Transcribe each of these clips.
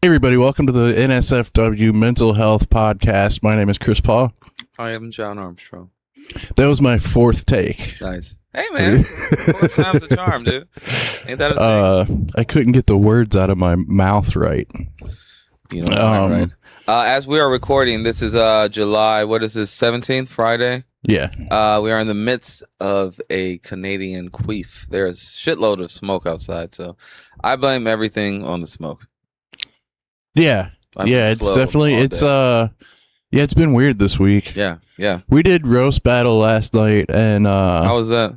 Hey everybody, welcome to the NSFW Mental Health Podcast. My name is Chris Paul. I am John Armstrong. That was my fourth take. Nice. Hey man, fourth time's a charm, dude. Ain't that a thing? I couldn't get the words out of my mouth right. You know, right. As we are recording, this is July, what is this, 17th, Friday? Yeah. We are in the midst of a Canadian queef. There's a shitload of smoke outside, so I blame everything on the smoke. Yeah. It's definitely, it's been weird this week. Yeah. We did roast battle last night, and how was that?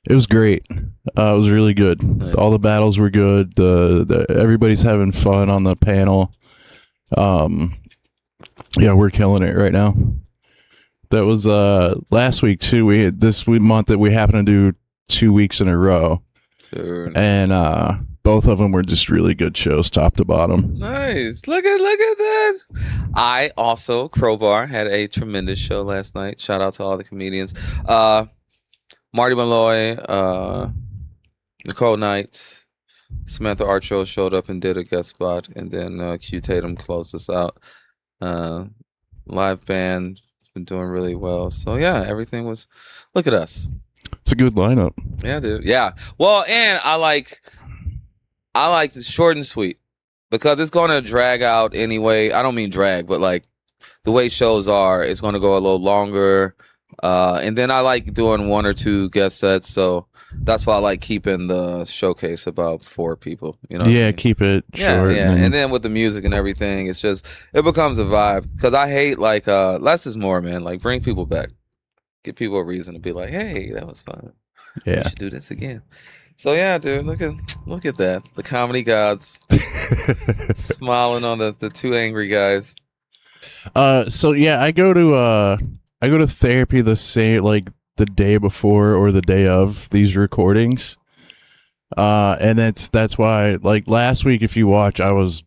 It was great. It was really good. Nice. All the battles were good. Everybody's having fun on the panel. Yeah, we're killing it right now. That was last week too. We had this month that we happened to do 2 weeks in a row. Sure. And both of them were just really good shows, top to bottom. Nice. Look at that. I also, Crowbar, had a tremendous show last night. Shout out to all the comedians. Marty Malloy, Nicole Knight, Samantha Archo showed up and did a guest spot, and then Q Tatum closed us out. Live band been doing really well. So yeah, everything was. Look at us. It's a good lineup. Yeah, dude. Yeah. Well, and I like the short and sweet because it's going to drag out anyway. I don't mean drag, but like the way shows are, it's going to go a little longer. And then I like doing one or two guest sets, so that's why I like keeping the showcase about 4 people. You know? Yeah, keep it short. Yeah. And then with the music and everything, it's just it becomes a vibe. Because I hate like less is more, man. Like bring people back, give people a reason to be like, hey, that was fun. Yeah, we should do this again. So yeah, dude, look at that. The comedy gods smiling on the 2 angry guys. So yeah, I go to therapy the day before or the day of these recordings. And that's why, like last week, if you watch, I was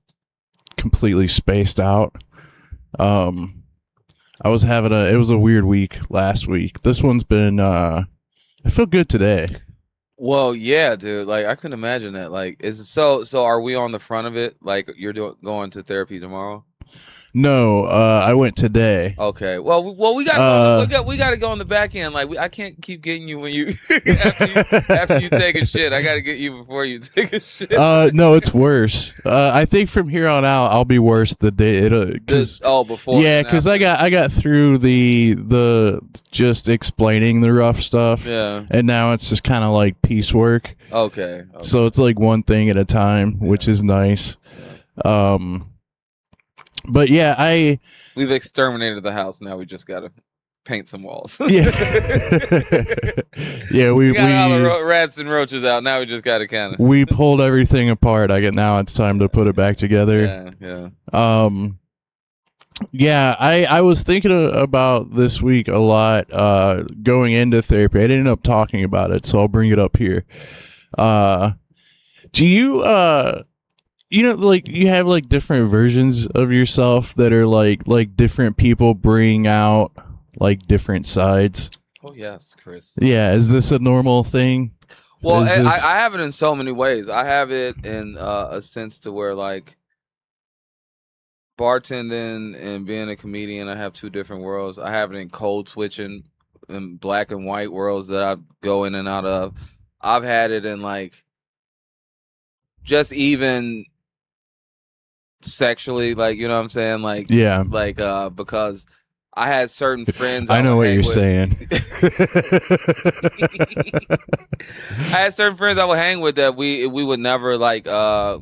completely spaced out. It was a weird week last week. This one's been I feel good today. Well, yeah, dude. Like I couldn't imagine that. Like, so are we on the front of it? Like you're going to therapy tomorrow? No, I went today. Okay. Well, we got to go on the back end. Like, I can't keep getting you when you after you take a shit. I got to get you before you take a shit. No, it's worse. I think from here on out, I'll be worse the day before. Yeah, because I got through the just explaining the rough stuff. Yeah. And now it's just kind of like piecework. Okay. So it's like one thing at a time, which is nice. Yeah. But yeah, we've exterminated the house. Now we just gotta paint some walls. Yeah, yeah. We got all the rats and roaches out. Now we just gotta kind of. We pulled everything apart. Now it's time to put it back together. Yeah. Yeah. I was thinking about this week a lot. Going into therapy, I didn't end up talking about it, so I'll bring it up here. Do you like you have like different versions of yourself that are like different people bring out like different sides? Oh yes, Chris. Yeah, is this a normal thing? Well, I have it in so many ways. I have it in a sense to where like bartending and being a comedian, I have 2 different worlds. I have it in code switching and black and white worlds that I go in and out of. I've had it in like just even sexually, like, you know what I'm saying, like, yeah, like because I had certain friends I know what you're saying. I had certain friends I would hang with that we would never like go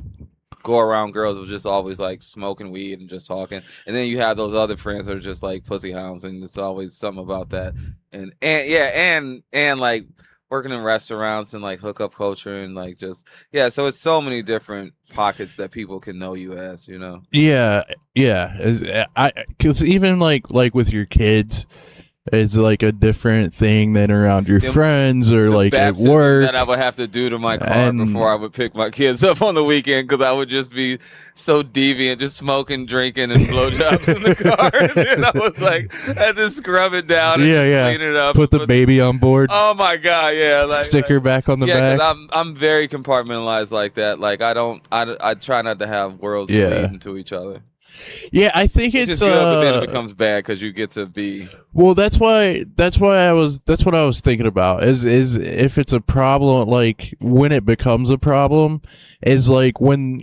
around girls. It was just always like smoking weed and just talking. And then you have those other friends that are just like pussy hounds, and it's always something about that. And like working in restaurants and like hookup culture and like just so it's so many different pockets that people can know you as, you know. Yeah, because even like with your kids, is like a different thing than around your The- friends or The like at baptism work. that I would have to do to my car And before I would pick my kids up on the weekend because I would just be so deviant, just smoking, drinking, and blowjobs in the car. And then I was like, I had to scrub it down and yeah, just yeah. clean it up. Put and the baby on board. Oh my god, yeah, Sticker back on the yeah, back. because I'm very compartmentalized like that. Like I try not to have worlds Yeah. bleed into each other. Yeah, I think Which it's is good, but then it becomes bad because you get to be. well, that's what I was thinking about is if it's a problem, like when it becomes a problem is like when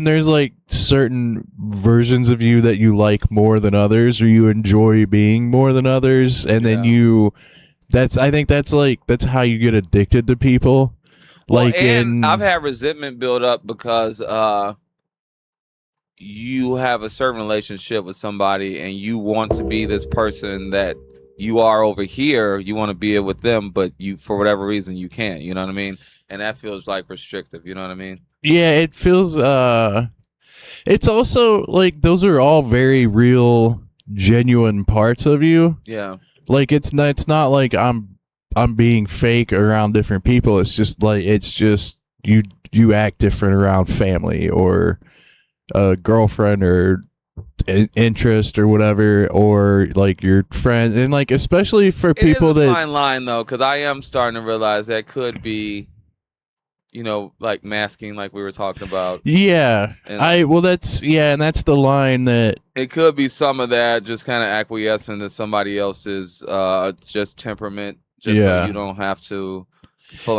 there's like certain versions of you that you like more than others or you enjoy being more than others, and then I think that's how you get addicted to people. Well, Like and I've had resentment build up because you have a certain relationship with somebody and you want to be this person that you are over here, you want to be it with them, but you for whatever reason you can't, you know what I mean? And that feels like restrictive, you know what I mean? yeah, it feels it's also like those are all very real genuine parts of you. Yeah. Like it's not like I'm being fake around different people. It's just you act different around family or a girlfriend or interest or whatever, or like your friends, and like especially for people it is a that fine line though, because I am starting to realize that could be, like masking, like we were talking about. yeah. And And that's the line that it could be some of that just kind of acquiescing to somebody else's just temperament, just so you don't have to.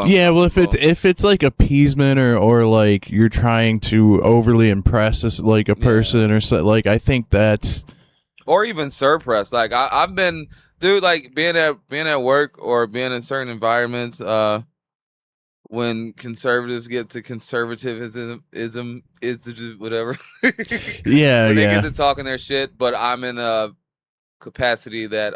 Yeah, well, if it's like appeasement or like you're trying to overly impress like a person or so, like I think that's or even suppress. Like I've been, dude, like being at work or being in certain environments. When conservatives get to conservatism, whatever. yeah, when they yeah. get to talking their shit, but I'm in a capacity that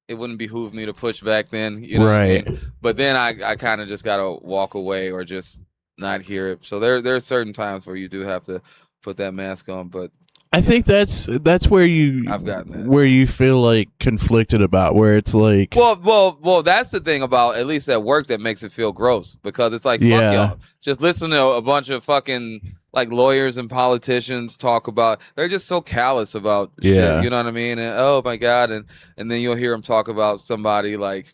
it wouldn't behoove me to push back then, you know what I mean? But then I kind of just gotta walk away or just not hear it. So there are certain times where you do have to put that mask on, but I think that's where I've gotten that. where you feel like conflicted about, where it's like well that's the thing about, at least at work, that makes it feel gross, because it's like, fuck y'all, just listen to a bunch of fucking like lawyers and politicians talk about, they're just so callous about shit, you know what I mean? And oh my god, and then you'll hear them talk about somebody like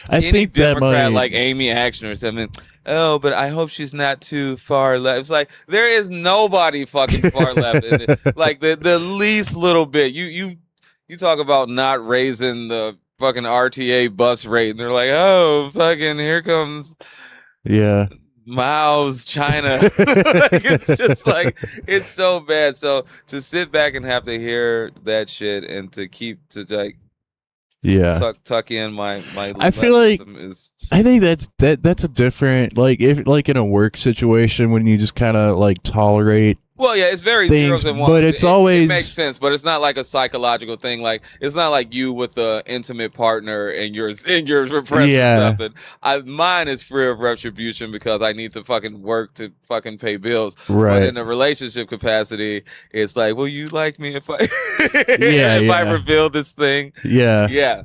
I any think Democrat, that like Amy Action or something. Oh, but I hope she's not too far left. It's like there is nobody fucking far left. Like the least little bit. You talk about not raising the fucking RTA bus rate, and they're like, oh, fucking here comes Mao's China. Like, it's just like, it's so bad. So to sit back and have to hear that shit and to keep to like tuck in my I feel like is, I think that's a different, like if like in a work situation when you just kind of like tolerate well, yeah, it's very things, zeros and ones. but it's always it makes sense, but it's not like a psychological thing. Like it's not like you with an intimate partner and you're repressing something. Mine is free of retribution because I need to fucking work to fucking pay bills. Right. But in a relationship capacity, it's like, will you like me if I if I reveal this thing? Yeah.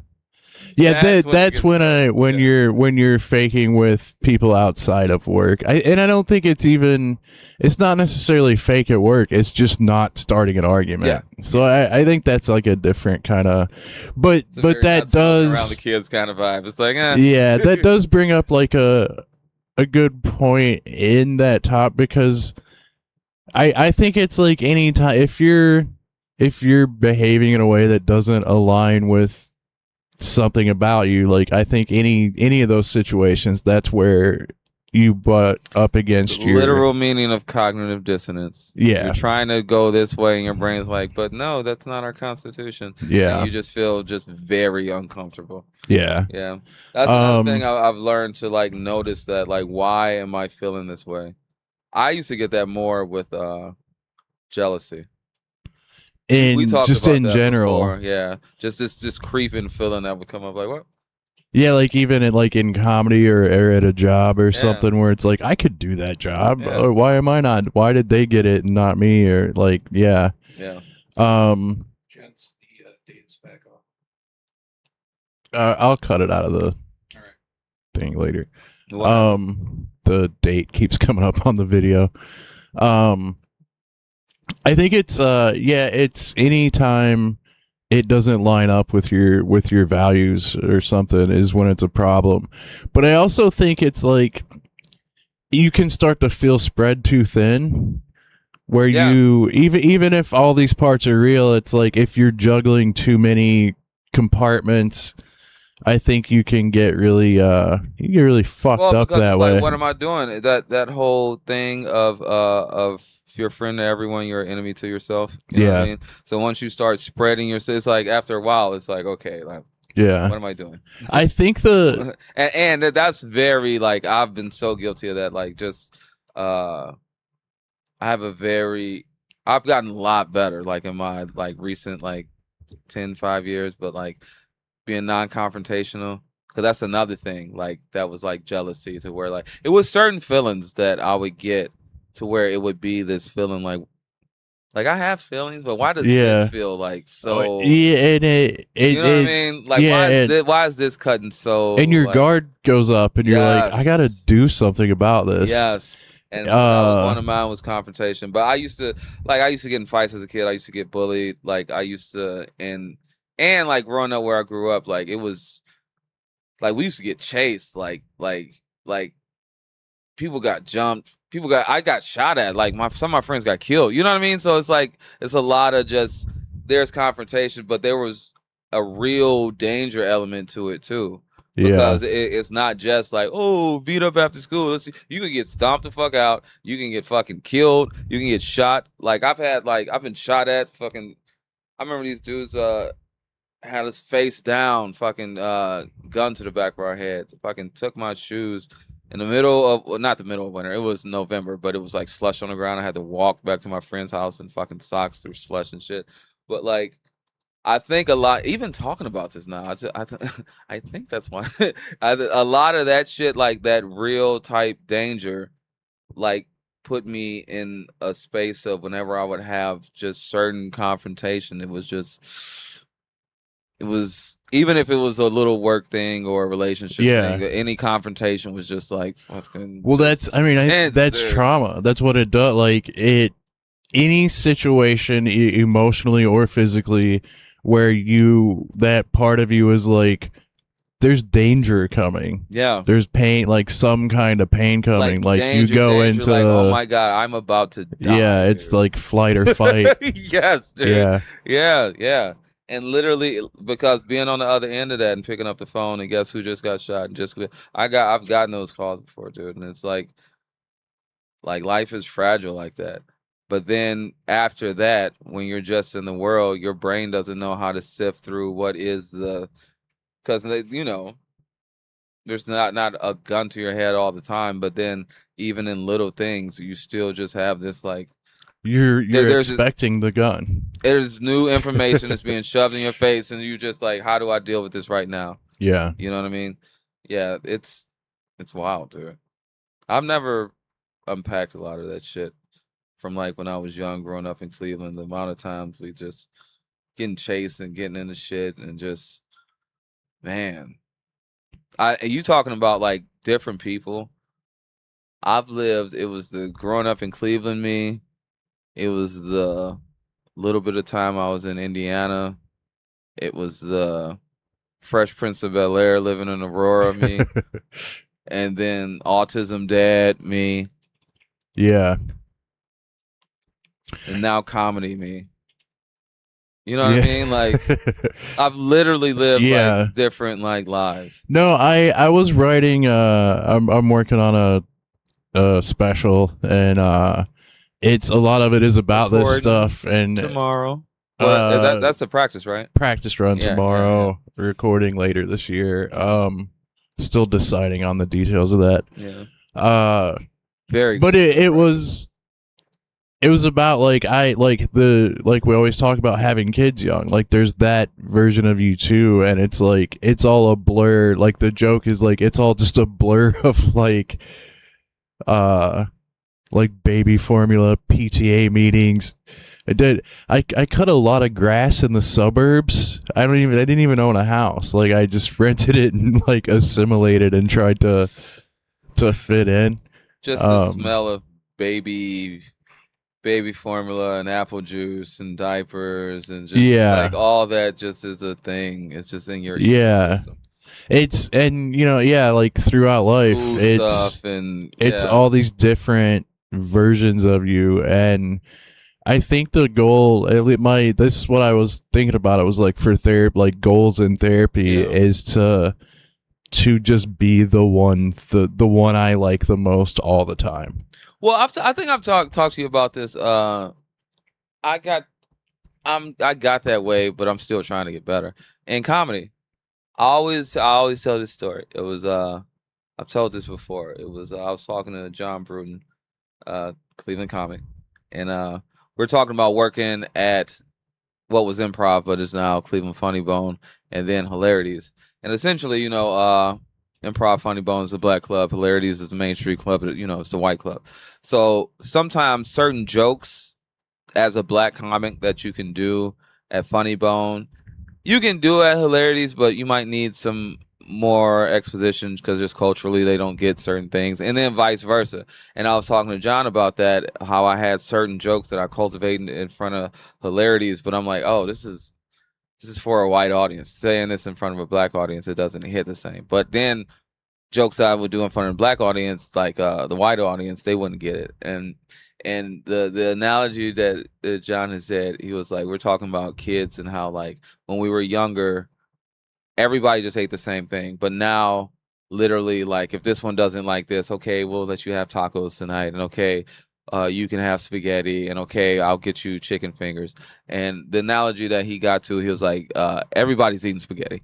That's when you're faking with people outside of work. I don't think it's not necessarily fake at work. It's just not starting an argument. Yeah. So I think that's like a different kind of, but that does around the kids kind of vibe. It's like, yeah, that does bring up like a good point in that top, because I think it's like any time if you're behaving in a way that doesn't align with something about you, like I think any of those situations, that's where you butt up against your literal meaning of cognitive dissonance. Yeah, you're trying to go this way and your brain's like, but no, that's not our constitution. And you just feel just very uncomfortable. Yeah That's another thing I've learned to like notice, that like, why am I feeling this way? I used to get that more with jealousy. We talked just about in that general before. Yeah, just this creeping feeling that would come up, like, what? Yeah, like even in comedy or at a job or something where it's like, I could do that job. Or why am I not? Why did they get it and not me? Or like, Yeah. Gents, the data's back on. I'll cut it out of the All right. thing later. What? The date keeps coming up on the video. I think it's it's anytime it doesn't line up with your values or something is when it's a problem. But I also think it's like you can start to feel spread too thin where Yeah. you even if all these parts are real, it's like if you're juggling too many compartments, I think you can get really you get really fucked Well, up because that it's way. like, what am I doing? That whole thing of if you're a friend to everyone, you're an enemy to yourself. You know what I Yeah. mean? So once you start spreading yourself, it's like after a while, it's like, okay, like, Yeah. what am I doing? I think and that's very like I've been so guilty of that. Like just I have a very I've gotten a lot better like in my like recent like 5 years, but like being non-confrontational, because that's another thing like that was like jealousy, to where like it was certain feelings that I would get to where it would be this feeling like I have feelings, but why does this yeah. feel like Oh, so, yeah, and you know what I mean? Like why is this cutting so and your like, guard goes up and you're like, I gotta yes. do something about this. Yes. And that was one Uh of mine, was confrontation. But I used to get in fights as a kid. I used to get bullied. Like I used to and like growing up where I grew up, like it was like we used to get chased. Like people got jumped. I got shot at. Like some of my friends got killed. You know what I mean? So it's like it's a lot of just there's confrontation, but there was a real danger element to it too. yeah. Because it's not just like, oh, beat up after school. You can get stomped the fuck out. You can get fucking killed. You can get shot. Like I've been shot at. Fucking, I remember these dudes had us face down, fucking gun to the back of our head. Fucking took my shoes in the middle of, well, not the middle of winter. It was November, but it was like slush on the ground. I had to walk back to my friend's house in fucking socks through slush and shit. But like, I think a lot, even talking about this now, I think that's why a lot of that shit, like that real type danger, like put me in a space of whenever I would have just certain confrontation, it was, even if it was a little work thing or a relationship Yeah. thing, any confrontation was just like fucking. Well, just tense, that's dude. trauma. That's what it does. Like any situation, emotionally or physically, where that part of you is like, there's danger coming. Yeah, There's pain, like some kind of pain coming. Like danger, you go danger, into, like, oh my god, I'm about to die. yeah, it's dude. like flight or fight. Yes, dude. Yeah. Yeah. And literally, because being on the other end of that and picking up the phone and guess who just got shot, and I've gotten those calls before, dude, and it's like life is fragile like that. But then after that, when you're just in the world, your brain doesn't know how to sift through what is because there's not a gun to your head all the time, but then even in little things, you still just have this like You're there's expecting the gun. there's new information that's being shoved in your face, and you just like, how do I deal with this right now? Yeah. You know what I mean? Yeah, it's wild, dude. I've never unpacked a lot of that shit from like when I was young, growing up in Cleveland. The amount of times we just getting chased and getting into shit and just, man. You talking about like different people. It was the growing up in Cleveland me. It was the little bit of time I was in Indiana. It was the Fresh Prince of Bel-Air living in Aurora me. And then autism dad me. Yeah. And now comedy me. You know what I mean? Like I've literally lived like different like lives. No, I was writing I'm working on a special, and it's a lot of it is about this stuff, and tomorrow. Well, that's the practice, right? Practice run tomorrow, recording later this year. Still deciding on the details of that. Yeah. Very but it was about like we always talk about having kids young. Like there's that version of you too, and it's like it's all a blur. Like the joke is like it's all just a blur of like baby formula, PTA meetings, I did. I cut a lot of grass in the suburbs. I didn't even own a house. Like I just rented it and like assimilated and tried to fit in. Just the Um, smell of baby formula and apple juice and diapers and just yeah, like all that just is a thing. It's just in your yeah. ecosystem. It's and yeah, like throughout life, School stuff and it's yeah. all these different versions of you, and I think the goal, this is what I was thinking about. It was like for therapy, like goals in therapy Yeah. is to just be the one I like the most all the time. Well, I think I've talked to you about this. I got I got that way, but I'm still trying to get better in comedy. I always tell this story. It was I've told this before. It was I was talking to John Bruton, Cleveland comic, and we're talking about working at what was Improv, but is now Cleveland Funny Bone, and then Hilarities. And essentially, Improv Funny Bone is the black club, Hilarities is the Main Street club, it's the white club. So sometimes certain jokes as a black comic that you can do at Funny Bone, you can do at Hilarities, but you might need some more exposition because just culturally they don't get certain things, and then vice versa. And I was talking to John about that, how I had certain jokes that I cultivated in front of Hilarities, but I'm like, oh, this is for a white audience. Saying this in front of a black audience, it doesn't hit the same. But then jokes I would do in front of a black audience, like the white audience, they wouldn't get it. And the analogy that John had said, he was like, we're talking about kids and how like when we were younger, everybody just ate the same thing. But now, literally, like if this one doesn't like this, okay, we'll let you have tacos tonight, and okay, you can have spaghetti, and okay, I'll get you chicken fingers. And the analogy that he got to, he was like, everybody's eating spaghetti.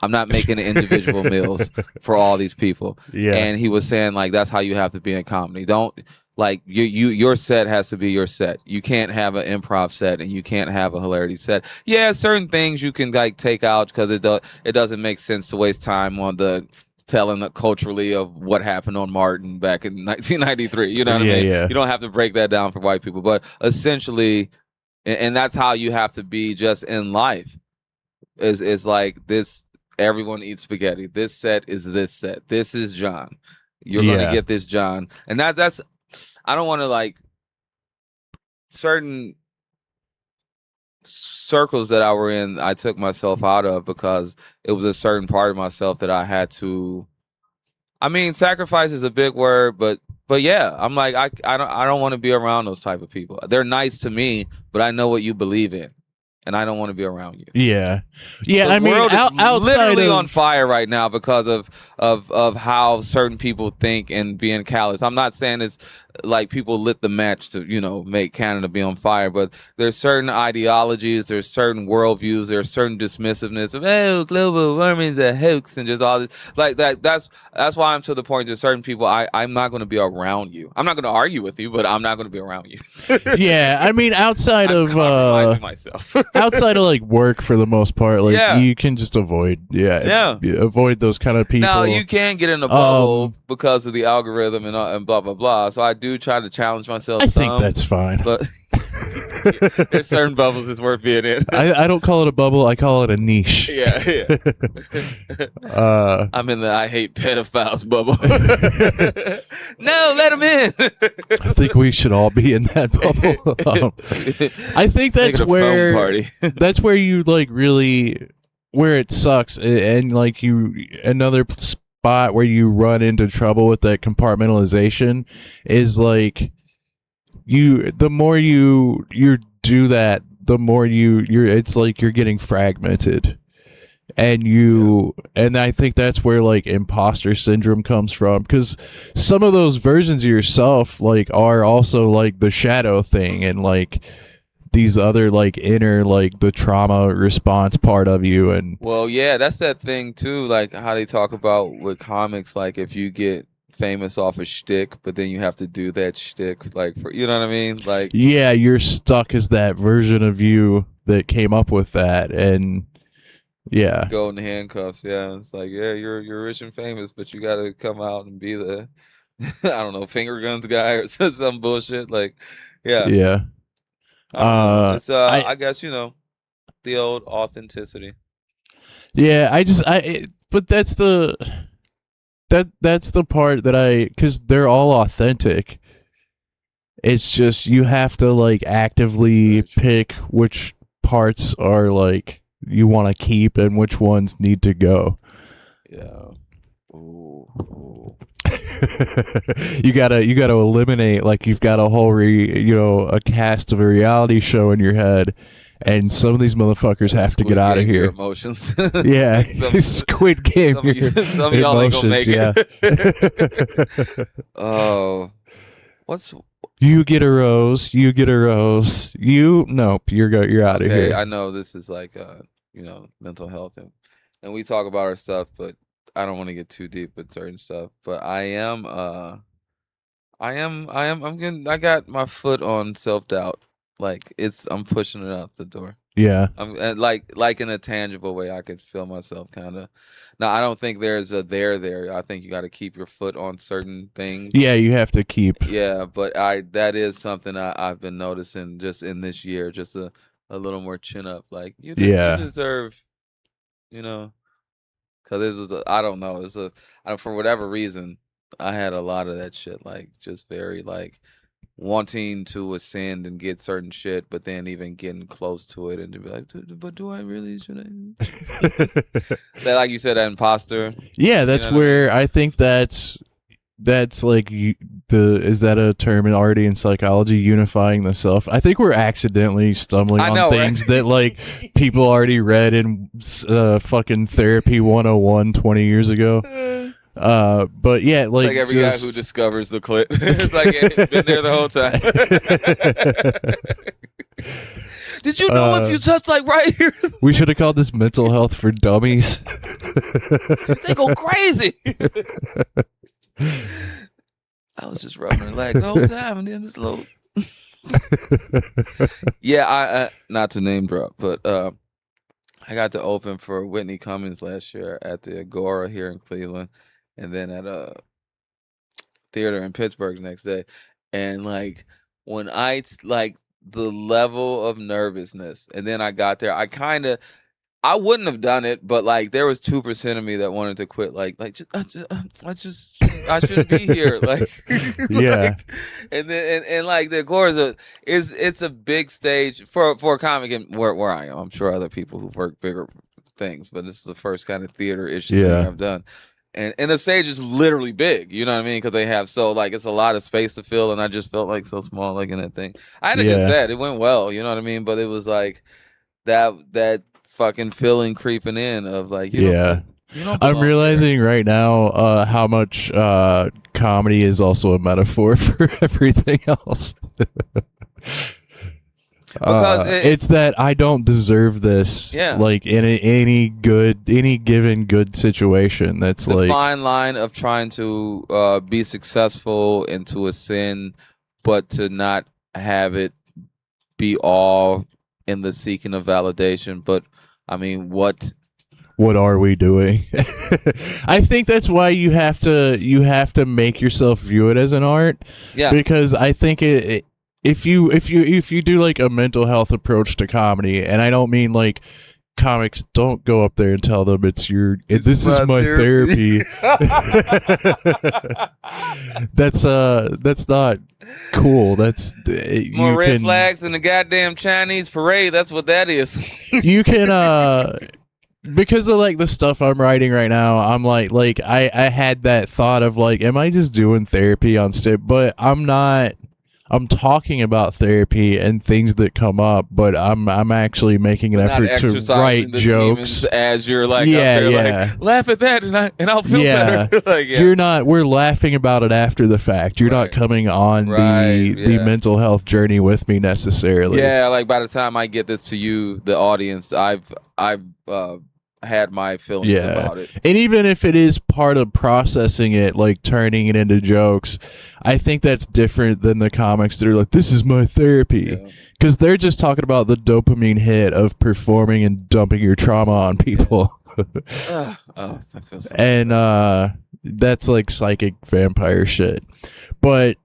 I'm not making individual meals for all these people. Yeah. And he was saying like that's how you have to be in comedy. Don't like your set has to be your set. You can't have an improv set and you can't have a hilarity set. Yeah, certain things you can like take out because it doesn't make sense to waste time on the telling culturally of what happened on Martin back in 1993. You know what I mean? Yeah. You don't have to break that down for white people, but essentially, and that's how you have to be just in life. Is like this. Everyone eats spaghetti. This set is this set. This is John. You're gonna get this John, and that's. I don't want to like certain circles that I were in. I took myself out of because it was a certain part of myself that I had to. I mean, sacrifice is a big word, but yeah, I'm like I don't want to be around those type of people. They're nice to me, but I know what you believe in, and I don't want to be around you. Yeah. The I mean, world is literally of... on fire right now because of how certain people think and being callous. I'm not saying it's like people lit the match to make Canada be on fire, but there's certain ideologies, there's certain worldviews, there's certain dismissiveness of global warming's a hoax and just all this like that. That's why I'm to the point that certain people I'm not going to be around you. I'm not going to argue with you, but I'm not going to be around you. Yeah, I mean, outside I'm of compromising myself. outside of like work for the most part, like you can just avoid avoid those kind of people. Now you can get in a bubble because of the algorithm and blah blah blah. So I do try to challenge myself. I think that's fine, but there's certain bubbles it's worth being in. I don't call it a bubble. I call it a niche. Yeah. I'm in the I hate pedophiles bubble. No, let them in. I think we should all be in that bubble. I think that's where party. That's where you like really where it sucks, and like another spot where you run into trouble with that compartmentalization is like the more you do that, the more it's like you're getting fragmented. And I think that's where like imposter syndrome comes from, because some of those versions of yourself like are also like the shadow thing, and like these other like inner like the trauma response part of you. And well, yeah, that's that thing too, like how they talk about with comics, like if you get famous off a shtick, but then you have to do that shtick like for what I mean, like you're stuck as that version of you that came up with that. And golden handcuffs. It's like you're rich and famous, but you got to come out and be the I don't know, finger guns guy or some bullshit. Like I don't know. It's I I guess the old authenticity. yeah, but that's the part that because they're all authentic. It's just you have to like actively pick which parts are like you want to keep and which ones need to go. Yeah. Ooh. you gotta eliminate, like, you've got a whole a cast of a reality show in your head, and some of these motherfuckers have to get out of here. Emotions. Yeah, Some- Squid Game. Some of y'all ain't gonna make it. Yeah. Oh, what's You get a rose. You get a rose. Nope. You're out of okay? here. I know this is like mental health, and we talk about our stuff, but I don't want to get too deep with certain stuff. But I got my foot on self-doubt. Like I'm pushing it out the door. Yeah. And like in a tangible way, I could feel myself kind of. Now, I don't think there's a there. I think you got to keep your foot on certain things. Yeah, you have to keep. Yeah, but that is something I've been noticing just in this year, just a little more chin up. Like you deserve, because it was I don't know, for whatever reason I had a lot of that shit, like just very like wanting to ascend and get certain shit, but then even getting close to it and to be like, but do I really? Should I? That, like you said, that imposter. Yeah, that's where I think that's like is that a term already in psychology? Unifying the self. I think we're accidentally stumbling on things that like people already read in fucking therapy 101 20 years ago. But yeah, like every guy who discovers the clip, it's like it's been there the whole time. Did you know if you touch like right here? We should have called this mental health for dummies. They go crazy. I was just rubbing her leg the whole time, and then this little. Yeah, I not to name drop, but I got to open for Whitney Cummings last year at the Agora here in Cleveland, and then at a theater in Pittsburgh the next day. And like when I like the level of nervousness, and then I got there, I wouldn't have done it, but like there was 2% of me that wanted to quit. Like I shouldn't be here. Like yeah. And then and like the Agora it's a big stage for a comic, and where I am. I'm sure other people who've worked bigger things, but this is the first kind of theater-ish thing I've done. And the stage is literally big, you know what I mean? Because they have it's a lot of space to fill, and I just felt like so small, like in that thing. I had a good set; it went well, you know what I mean? But it was like that fucking feeling creeping in of like, you don't I'm realizing right now how much comedy is also a metaphor for everything else. Because it's that I don't deserve this. Yeah. Like in any given good situation. That's the like fine line of trying to be successful and to ascend, but to not have it be all in the seeking of validation. But I mean, what are we doing? I think that's why you have to make yourself view it as an art. Yeah. Because I think if you do like a mental health approach to comedy, and I don't mean like comics don't go up there and tell them this is my therapy. That's not cool. That's more red flags in the goddamn Chinese parade. That's what that is. You can because of like the stuff I'm writing right now, I'm like I had that thought of like, am I just doing therapy on stage? But I'm not. I'm talking about therapy and things that come up, but I'm actually making an effort to write jokes as you're like, like, laugh at that and I'll feel better. Like, You're not. We're laughing about it after the fact. You're not coming on the mental health journey with me necessarily. Yeah, like by the time I get this to you, the audience, I've had my feelings about it. And even if it is part of processing it, like turning it into jokes, I think that's different than the comics that are like, this is my therapy. Because they're just talking about the dopamine hit of performing and dumping your trauma on people. That feels so and that's like psychic vampire shit. But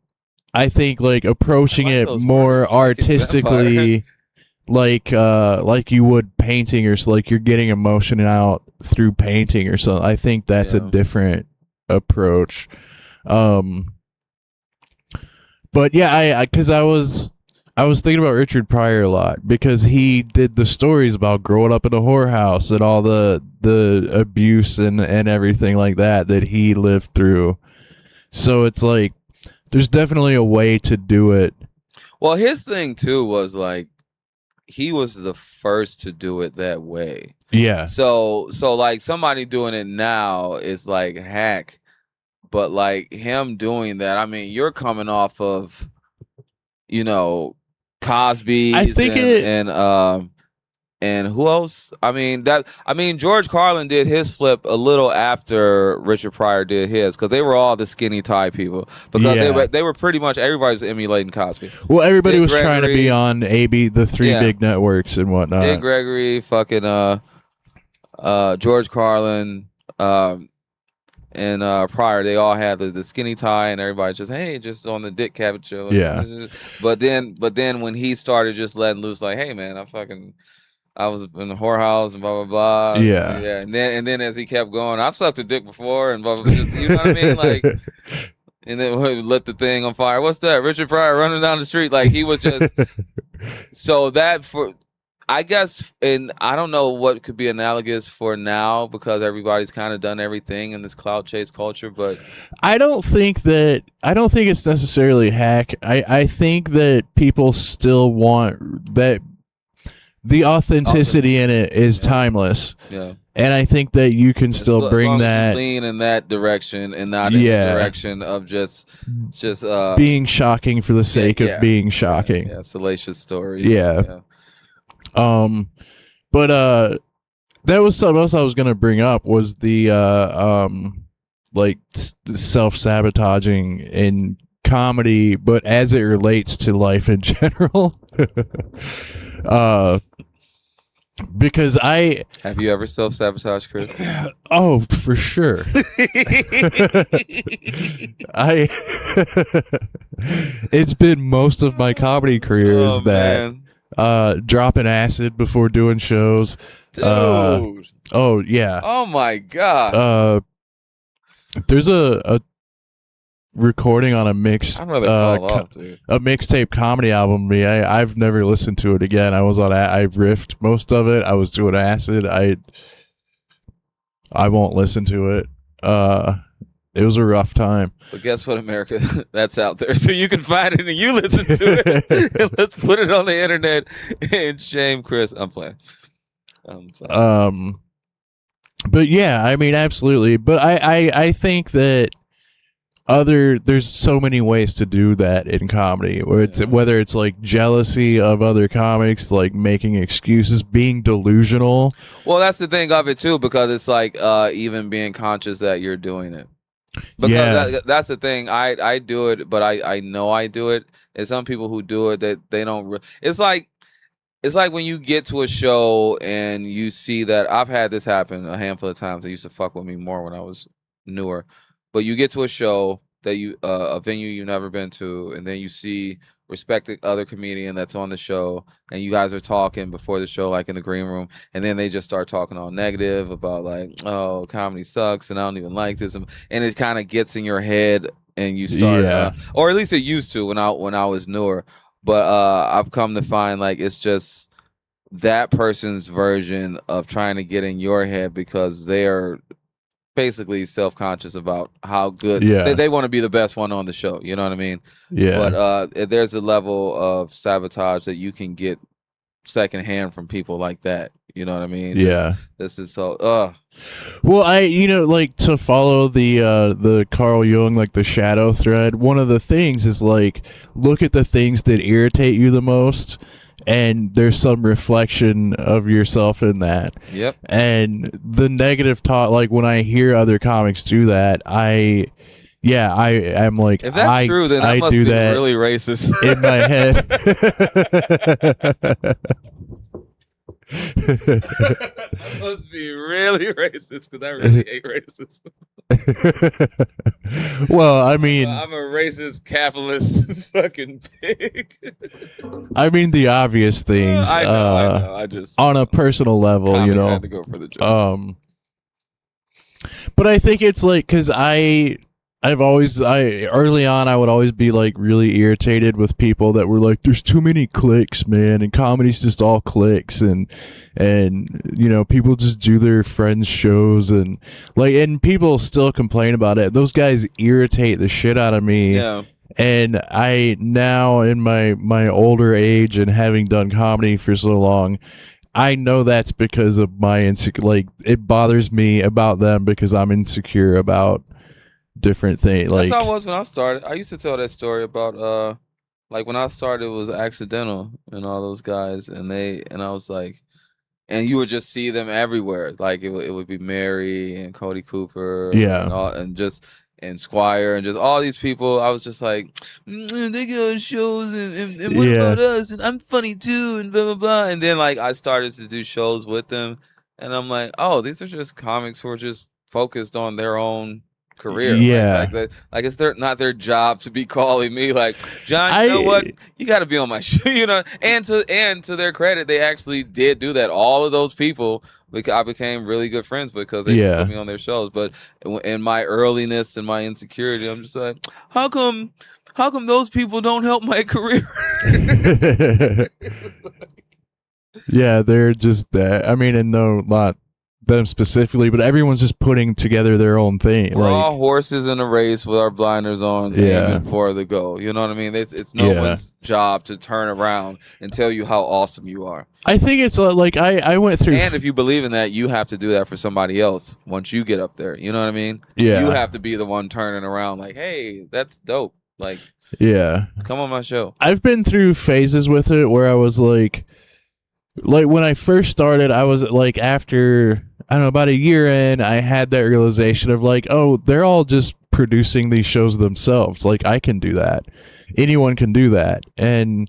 I think like approaching I like it those more words, psychic artistically, like you would painting, or like you're getting emotion out through painting or something. I think that's a Yeah. different approach. But yeah, because I was thinking about Richard Pryor a lot because he did the stories about growing up in a whorehouse and all the abuse and everything like that he lived through. So it's like there's definitely a way to do it. Well, his thing too was like he was the first to do it that way. Yeah. So like somebody doing it now is like hack, but like him doing that, I mean, you're coming off of, you know, Cosby's I think it. and who else? I mean George Carlin did his flip a little after Richard Pryor did his because they were all the skinny tie people because Yeah. they were pretty much everybody was emulating Cosby. Well, everybody Dick was trying to be Gregory, on the three yeah, big networks and Dick whatnot. Gregory, fucking George Carlin, and Pryor, they all had the skinny tie, and everybody's just on the Dick Cavett show. Yeah. But then when he started just letting loose, like, hey man, I was in the whorehouse and blah blah blah. Yeah. Yeah. And then as he kept going, I've sucked a dick before and blah blah. Just, you know what I mean? Like, and then lit the thing on fire. What's that? Richard Pryor running down the street like he was just. So that for. I guess, and I don't know what could be analogous for now because everybody's kind of done everything in this clout chase culture, but I don't think it's necessarily hack. I think that people still want that the authenticity in it is timeless. Yeah. And I think that you can still bring that lean in that direction and not in the direction of just being shocking for the sake of being shocking. Yeah, salacious story. Yeah. But that was something else I was gonna bring up was the like self-sabotaging in comedy, but as it relates to life in general. Because have you ever self-sabotaged, Chris? Oh, for sure. It's been most of my comedy career is dropping acid before doing shows. Dude. Oh yeah. Oh my god. There's a recording on a mixtape comedy album. I've never listened to it again. I riffed most of it. I was doing acid. I won't listen to it. It was a rough time. But guess what, America? That's out there. So you can find it and you listen to it. And let's put it on the internet and shame Chris. I'm playing. But yeah, I mean, absolutely. But I think that there's so many ways to do that in comedy, whether it's like jealousy of other comics, like making excuses, being delusional. Well, that's the thing of it too, because it's like even being conscious that you're doing it. Because that's the thing. I do it, but I know I do it. There's some people who do it that they don't. It's like when you get to a show and you see that I've had this happen a handful of times. They used to fuck with me more when I was newer. But you get to a show that a venue you've never been to, and then you see respected other comedian that's on the show, and you guys are talking before the show, like in the green room, and then they just start talking all negative about like, oh, comedy sucks, and I don't even like this, and it kind of gets in your head, and you start, or at least it used to when I was newer. But I've come to find like it's just that person's version of trying to get in your head because they are basically self-conscious about how good they want to be the best one on the show. You know what I mean? Yeah. But there's a level of sabotage that you can get secondhand from people like that. You know what I mean? Yeah. This is so. Well, like to follow the Carl Jung, like the shadow thread. One of the things is like look at the things that irritate you the most. And there's some reflection of yourself in that. Yep. And the negative talk, like when I hear other comics do that, I'm like, if that's true, then I must be really racist in my head. I must be really racist because I really hate racism. Well, I mean, I'm a racist capitalist fucking pig. the obvious things, I know. I just, on a personal level, comedy had to go for the joke. But I think it's like, because early on, I would always be like really irritated with people that were like, there's too many clicks, man, and comedy's just all clicks, and people just do their friends' shows, and people still complain about it. Those guys irritate the shit out of me. Yeah. And I now, in my older age and having done comedy for so long, I know that's because of my insecure. Like, it bothers me about them because I'm insecure about different things. That's Like, how I was when I started. I used to tell that story about like when I started, it was accidental and all those guys, and I was like, and you would just see them everywhere. Like it would be Mary and Cody Cooper Yeah. and and Squire and just all these people. I was just like, they go on shows and what Yeah. about us? And I'm funny too and blah blah blah. And then like I started to do shows with them, and I'm like, oh, these are just comics who are just focused on their own career. Yeah. Like it's not their job to be calling me like, John, you know what? You got to be on my show, And to their credit, they actually did do that. All of those people, I became really good friends because they put me on their shows. But in my earliness and my insecurity, I'm just like, how come those people don't help my career? Yeah, they're just that. I mean, and no, not them specifically, but everyone's just putting together their own thing. We're like all horses in a race with our blinders on, aiming for the goal. You know what I mean? It's no one's job to turn around and tell you how awesome you are. I think it's like I went through, and if you believe in that, you have to do that for somebody else once you get up there. You know what I mean? Yeah. You have to be the one turning around like, hey, that's dope. Like, yeah, come on my show. I've been through phases with it where I was like when I first started, I was like, after, I don't know, about a year in, I had that realization of like, oh, they're all just producing these shows themselves. Like, I can do that. Anyone can do that. And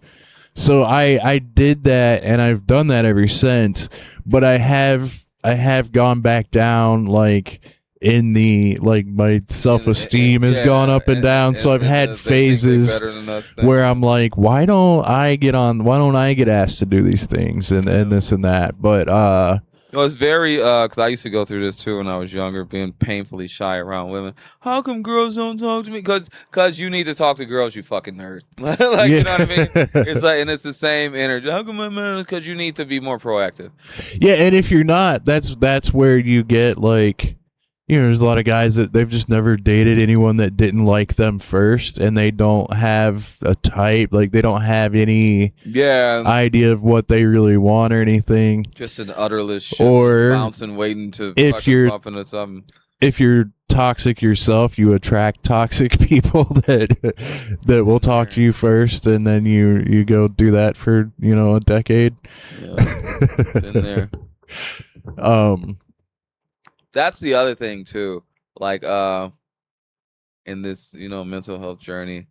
so I did that, and I've done that ever since. But I have gone back down, like, in the, like, my self-esteem has gone up and down. So I've had phases where I'm like, why don't I get asked to do these things and this and that? But it was very because I used to go through this too when I was younger, being painfully shy around women. How come girls don't talk to me? Because you need to talk to girls, you fucking nerd. Like, you know what I mean? It's like, and it's the same energy. How come because you need to be more proactive. Yeah, and if you're not, that's where you get like, there's a lot of guys that they've just never dated anyone that didn't like them first, and they don't have a type, like they don't have any idea of what they really want or anything. Just an utterless shit, or bouncing, waiting to if you're bump into something. If you're toxic yourself, you attract toxic people that will talk to you first, and then you go do that for a decade. Yeah, been there. That's the other thing too, like in this mental health journey,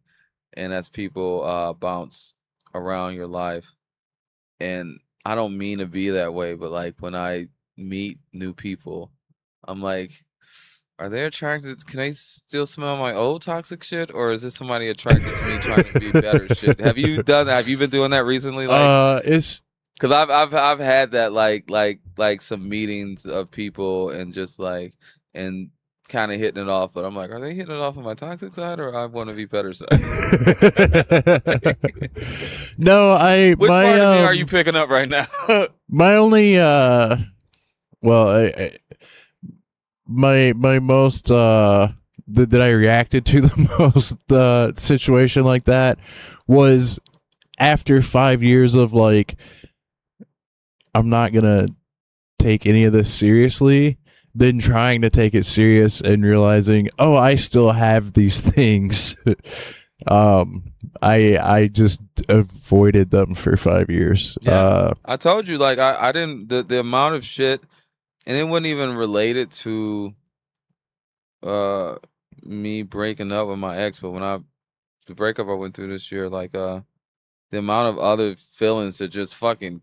and as people bounce around your life, and I don't mean to be that way, but like when I meet new people, I'm like, are they attracted? Can I still smell my old toxic shit, or is this somebody attracted to me trying to be better shit? Have you done that? Have you been doing that recently? Like, it's because I've had that like some meetings of people and just like and kind of hitting it off, but I'm like, are they hitting it off on my toxic side or I want to be better side? No, which part of me are you picking up right now? My only my most that I reacted to the most situation like that was after 5 years of like, I'm not gonna take any of this seriously, then trying to take it serious and realizing, oh, I still have these things. I just avoided them for 5 years. I told you, like, I didn't, the amount of shit, and it wasn't even related to me breaking up with my ex, but when the breakup I went through this year, like the amount of other feelings that just fucking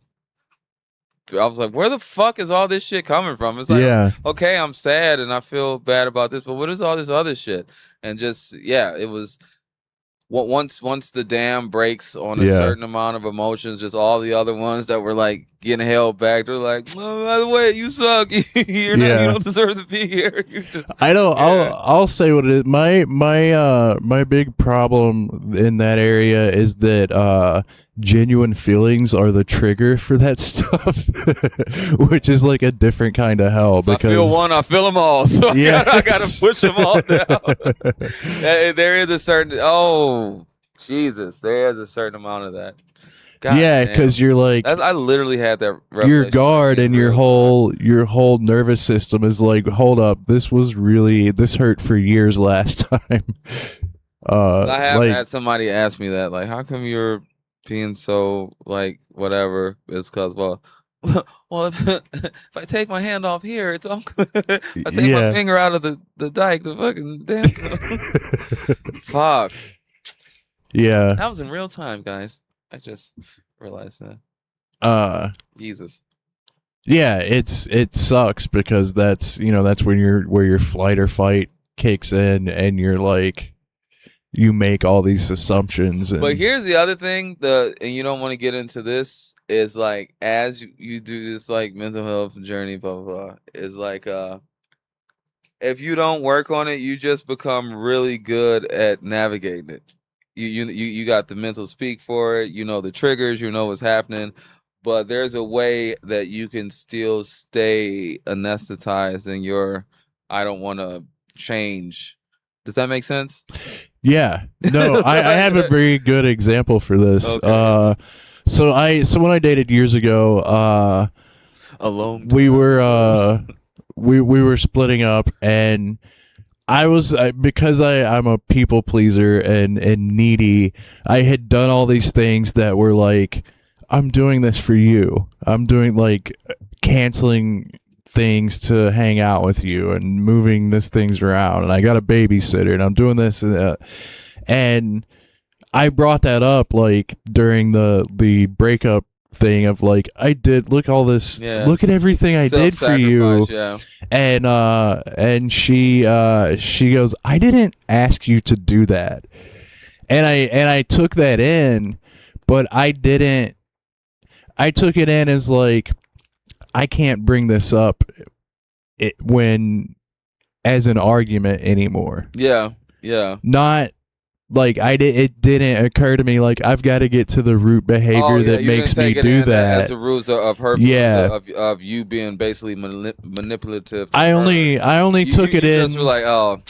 I was like, where the fuck is all this shit coming from? It's like, Yeah. okay, I'm sad and I feel bad about this, but what is all this other shit? And just it was once the dam breaks on a Yeah. certain amount of emotions, just all the other ones that were like getting held back, they're like, oh, by the way, you suck. You don't deserve to be here. You just I don't. I'll say what it is. My big problem in that area is that genuine feelings are the trigger for that stuff, which is like a different kind of hell. Because I feel one, I feel them all. So yeah, I gotta push them all down. There is a certain Jesus, there is a certain amount of that. God yeah, because you're like I literally had that. Your guard and your whole nervous system is like, hold up, this hurt for years last time. I have had somebody ask me that, like, how come you're being so like whatever? It's because well, if I take my hand off here, it's all good. If I take my finger out of the dike, the fucking damn fuck. Yeah, that was in real time, guys. I just realized that. Jesus. Yeah, it sucks because that's when your flight or fight kicks in and you're like, you make all these assumptions. But here's the other thing, and you don't want to get into this, is like as you do this like mental health journey, blah blah blah, is like if you don't work on it, you just become really good at navigating it. You got the mental speak for it, you know the triggers, you know what's happening, but there's a way that you can still stay anesthetized in your I don't want to change. Does that make sense? Yeah. No, I have a very good example for this. Okay. So when I dated years ago, alone, we were we were splitting up, and I was because I'm a people pleaser and needy. I had done all these things that were like, I'm doing this for you. I'm doing like canceling things to hang out with you and moving this things around, and I got a babysitter and I'm doing this and I brought that up like during the breakup thing of like, I did look all this look at everything I did for you, and she goes, I didn't ask you to do that, and I took that in, but I took it in as like, I can't bring this up when as an argument anymore. Yeah. Not like it didn't occur to me like I've got to get to the root behavior that makes me do that. As the roots of her, of you being basically manipulative. I only took it in. Just were like, oh.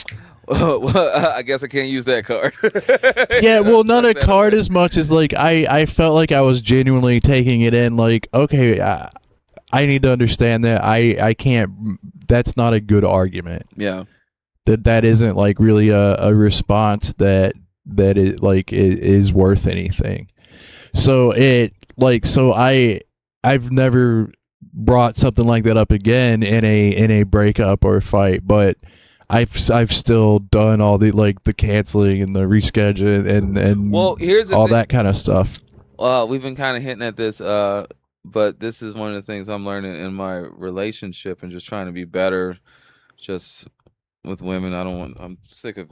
I guess I can't use that card. Yeah, well, not a card as much as like I felt like I was genuinely taking it in. Like, okay, I need to understand that I can't. That's not a good argument. Yeah, that isn't like really a response that it like is worth anything. So I've never brought something like that up again in a breakup or a fight, but I've still done all the like the canceling and the rescheduling and well, here's all that kind of stuff. We've been kind of hinting at this, but this is one of the things I'm learning in my relationship and just trying to be better, just with women. I'm sick of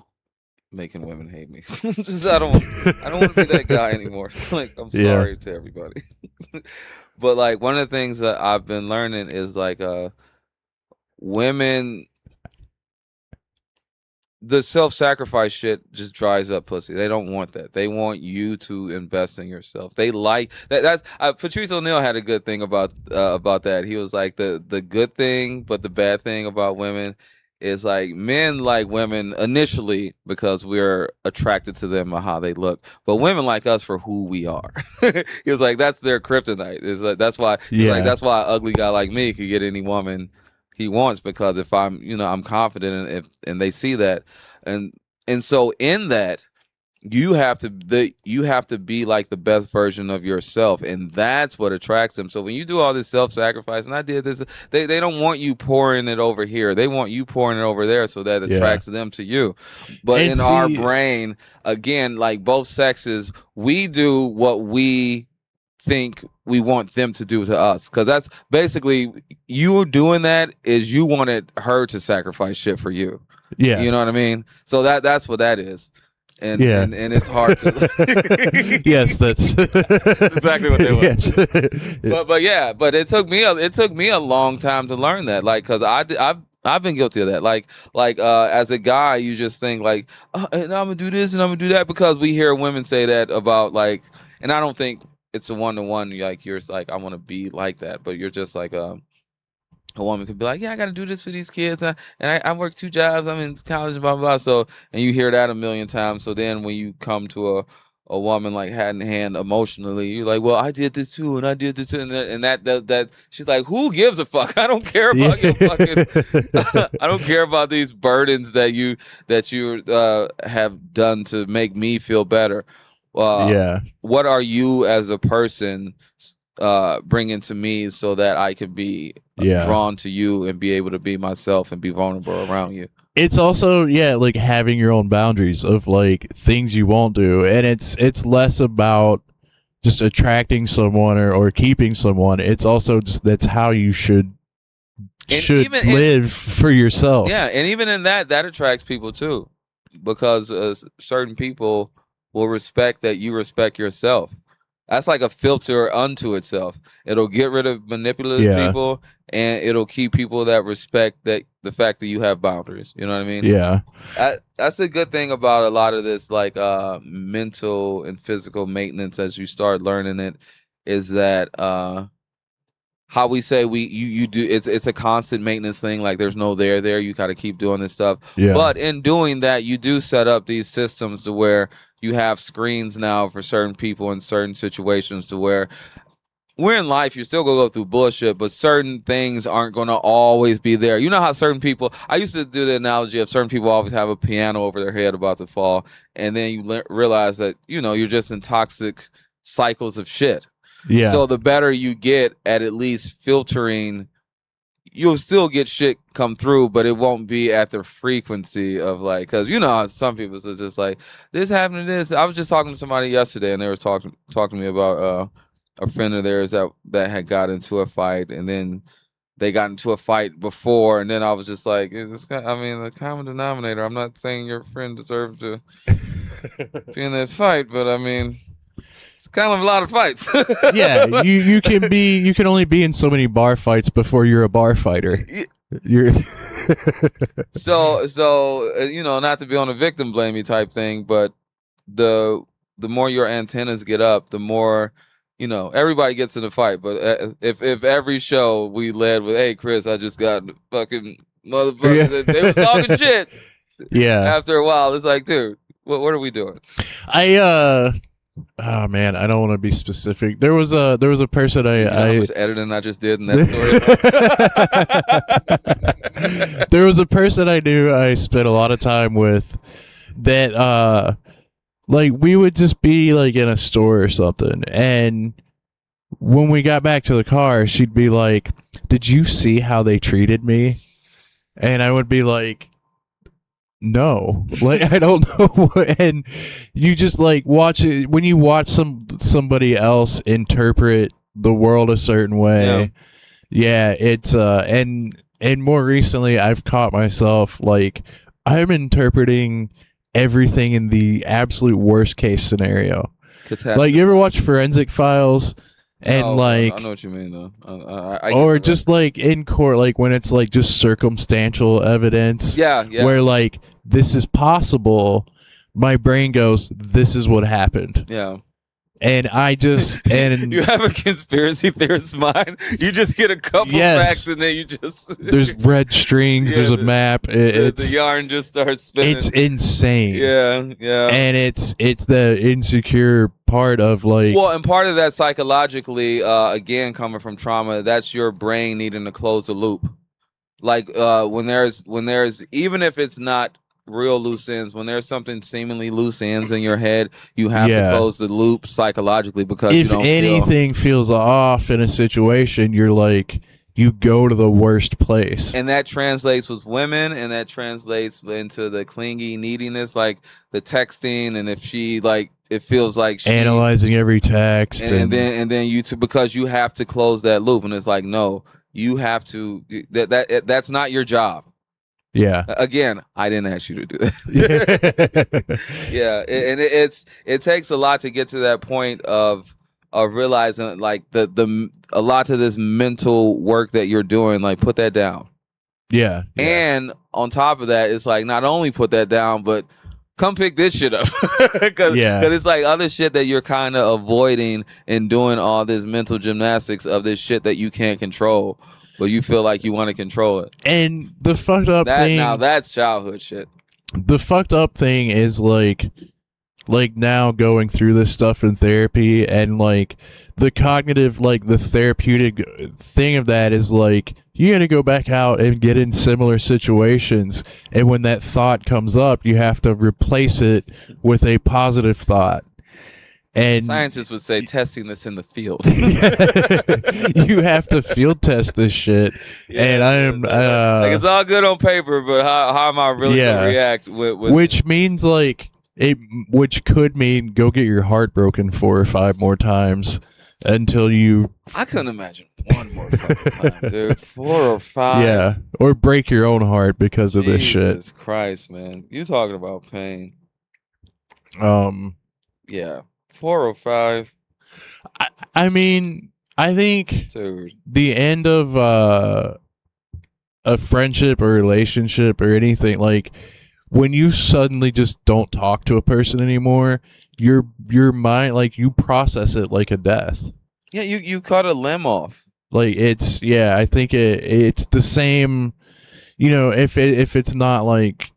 making women hate me. I don't want to be that guy anymore. Like, I'm sorry to everybody. But like one of the things that I've been learning is like women, the self-sacrifice shit just dries up pussy. They don't want that. They want you to invest in yourself. They like that. That's Patrice O'Neal had a good thing about that. He was like the good thing, but the bad thing about women is like men like women initially because we're attracted to them or how they look, but women like us for who we are. He was like, that's their kryptonite. Is like that's why that's why an ugly guy like me could get any woman he wants, because if I'm I'm confident, and and they see that, and so in that you have to be like the best version of yourself, and that's what attracts them. So when you do all this self-sacrifice, and I did this, they don't want you pouring it over here, they want you pouring it over there, so that attracts them to you. But in our brain, again, like both sexes, we do what we think we want them to do to us, because that's basically you doing that is you wanted her to sacrifice shit for you. Yeah. You know what I mean? So that's what that is. And Yeah. and it's hard to Yes, that's exactly what they were. Yes. But it took me a long time to learn that, like, because I've been guilty of that, like as a guy, you just think like, and I'm gonna do this and I'm gonna do that, because we hear women say that about, like, and I don't think it's a one-to-one, like you're just like, I want to be like that, but you're just like a woman could be like, yeah, I got to do this for these kids, and I work 2 jobs, I'm in college, blah, blah, blah. So, and you hear that a million times. So then when you come to a woman like hat in hand emotionally, you're like, well, I did this too, and I did this too, and that she's like, who gives a fuck? I don't care about your fucking, I don't care about these burdens that you have done to make me feel better. Yeah. What are you as a person bringing to me so that I can be drawn to you and be able to be myself and be vulnerable around you? It's also, like having your own boundaries of like things you won't do, and it's less about just attracting someone or keeping someone. It's also just that's how you should live for yourself. Yeah, and even in that attracts people too, because certain people will respect that you respect yourself. That's like a filter unto itself. It'll get rid of manipulative people, and it'll keep people that respect that the fact that you have boundaries. You know what I mean? Yeah. That's a good thing about a lot of this, like mental and physical maintenance, as you start learning it, is that how we say you do, it's a constant maintenance thing. Like there's no there. You got to keep doing this stuff. Yeah. But in doing that, you do set up these systems to where you have screens now for certain people in certain situations, to where we're in life, you're still gonna go through bullshit, but certain things aren't gonna always be there. You know how certain people, I used to do the analogy of certain people always have a piano over their head about to fall, and then you realize that, you're just in toxic cycles of shit. Yeah. So the better you get at least filtering, you'll still get shit come through, but it won't be at the frequency of, like, because how some people are just like, this happened to this. I was just talking to somebody yesterday, and they were talking to me about a friend of theirs that had got into a fight, and then they got into a fight before, and then I was just like, the common denominator. I'm not saying your friend deserved to be in that fight, but it's kind of a lot of fights. Yeah, you can only be in so many bar fights before you're a bar fighter. You're so not to be on a victim blamey type thing, but the more your antennas get up, the more everybody gets in a fight. But if every show we led with, hey Chris, I just got fucking motherfuckers, they was talking shit. Yeah. After a while, it's like, dude, what are we doing? Oh man, I don't want to be specific. There was a person how much editing I just did in that story. There was a person I knew I spent a lot of time with that like we would just be like in a store or something, and when we got back to the car, she'd be like, "Did you see how they treated me?" And I would be like, no, like I don't know. And you just like watch it when you watch somebody else interpret the world a certain way. Yeah, it's and more recently I've caught myself like I'm interpreting everything in the absolute worst case scenario. Like, you ever watch Forensic Files? And like, I know what you mean though. Or just like in court, like when it's like just circumstantial evidence. Yeah. Where like this is possible, my brain goes, "This is what happened." Yeah. And I just you have a conspiracy theorist mind. You just get a couple facts, and then you just there's red strings. There's a map. The yarn just starts spinning. It's insane. Yeah. And it's the insecure part of like. Well, and part of that psychologically, again, coming from trauma, that's your brain needing to close the loop. Like when there's even if it's not real loose ends, when there's something seemingly loose ends in your head, you have to close the loop psychologically, because if anything feels off in a situation, you're like, you go to the worst place. And that translates with women, and that translates into the clingy neediness, like the texting. And if she like it feels like she analyzing every text, and then you because you have to close that loop, and it's like, no, you have to that's not your job. Yeah. Again, I didn't ask you to do that. Yeah, it takes a lot to get to that point of realizing like the a lot of this mental work that you're doing, like put that down. Yeah. And on top of that, it's like not only put that down, but come pick this shit up. Because it's like other shit that you're kind of avoiding and doing all this mental gymnastics of this shit that you can't control, but you feel like you want to control it. And the fucked up thing. Now that's childhood shit. The fucked up thing is like now going through this stuff in therapy, and like the cognitive, like the therapeutic thing of that is like you got to go back out and get in similar situations, and when that thought comes up, you have to replace it with a positive thought. And scientists would say testing this in the field. You have to field test this shit. Yeah, and I am like it's all good on paper, but how am I really gonna react with which means like which could mean go get your heart broken 4 or 5 more times until you. I couldn't imagine one more fucking time, dude. 4 or 5. Yeah, or break your own heart because of this shit. Jesus Christ, man! You talking about pain? Yeah, 4 or 5. I mean, I think dude, the end of a friendship or relationship or anything, like when you suddenly just don't talk to a person anymore, your mind, like you process it like a death. Yeah, you cut a limb off. Like it's I think it's the same. You know, if it's not like,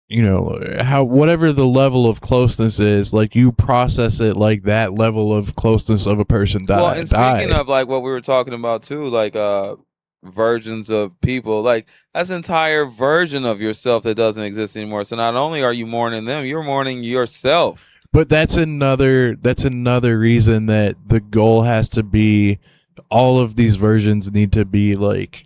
you know, how whatever the level of closeness is, like you process it like that level of closeness of a person died. Well, and speaking of like what we were talking about too, like versions of people, like that's an entire version of yourself that doesn't exist anymore. So not only are you mourning them, you're mourning yourself. But that's another reason that the goal has to be all of these versions need to be like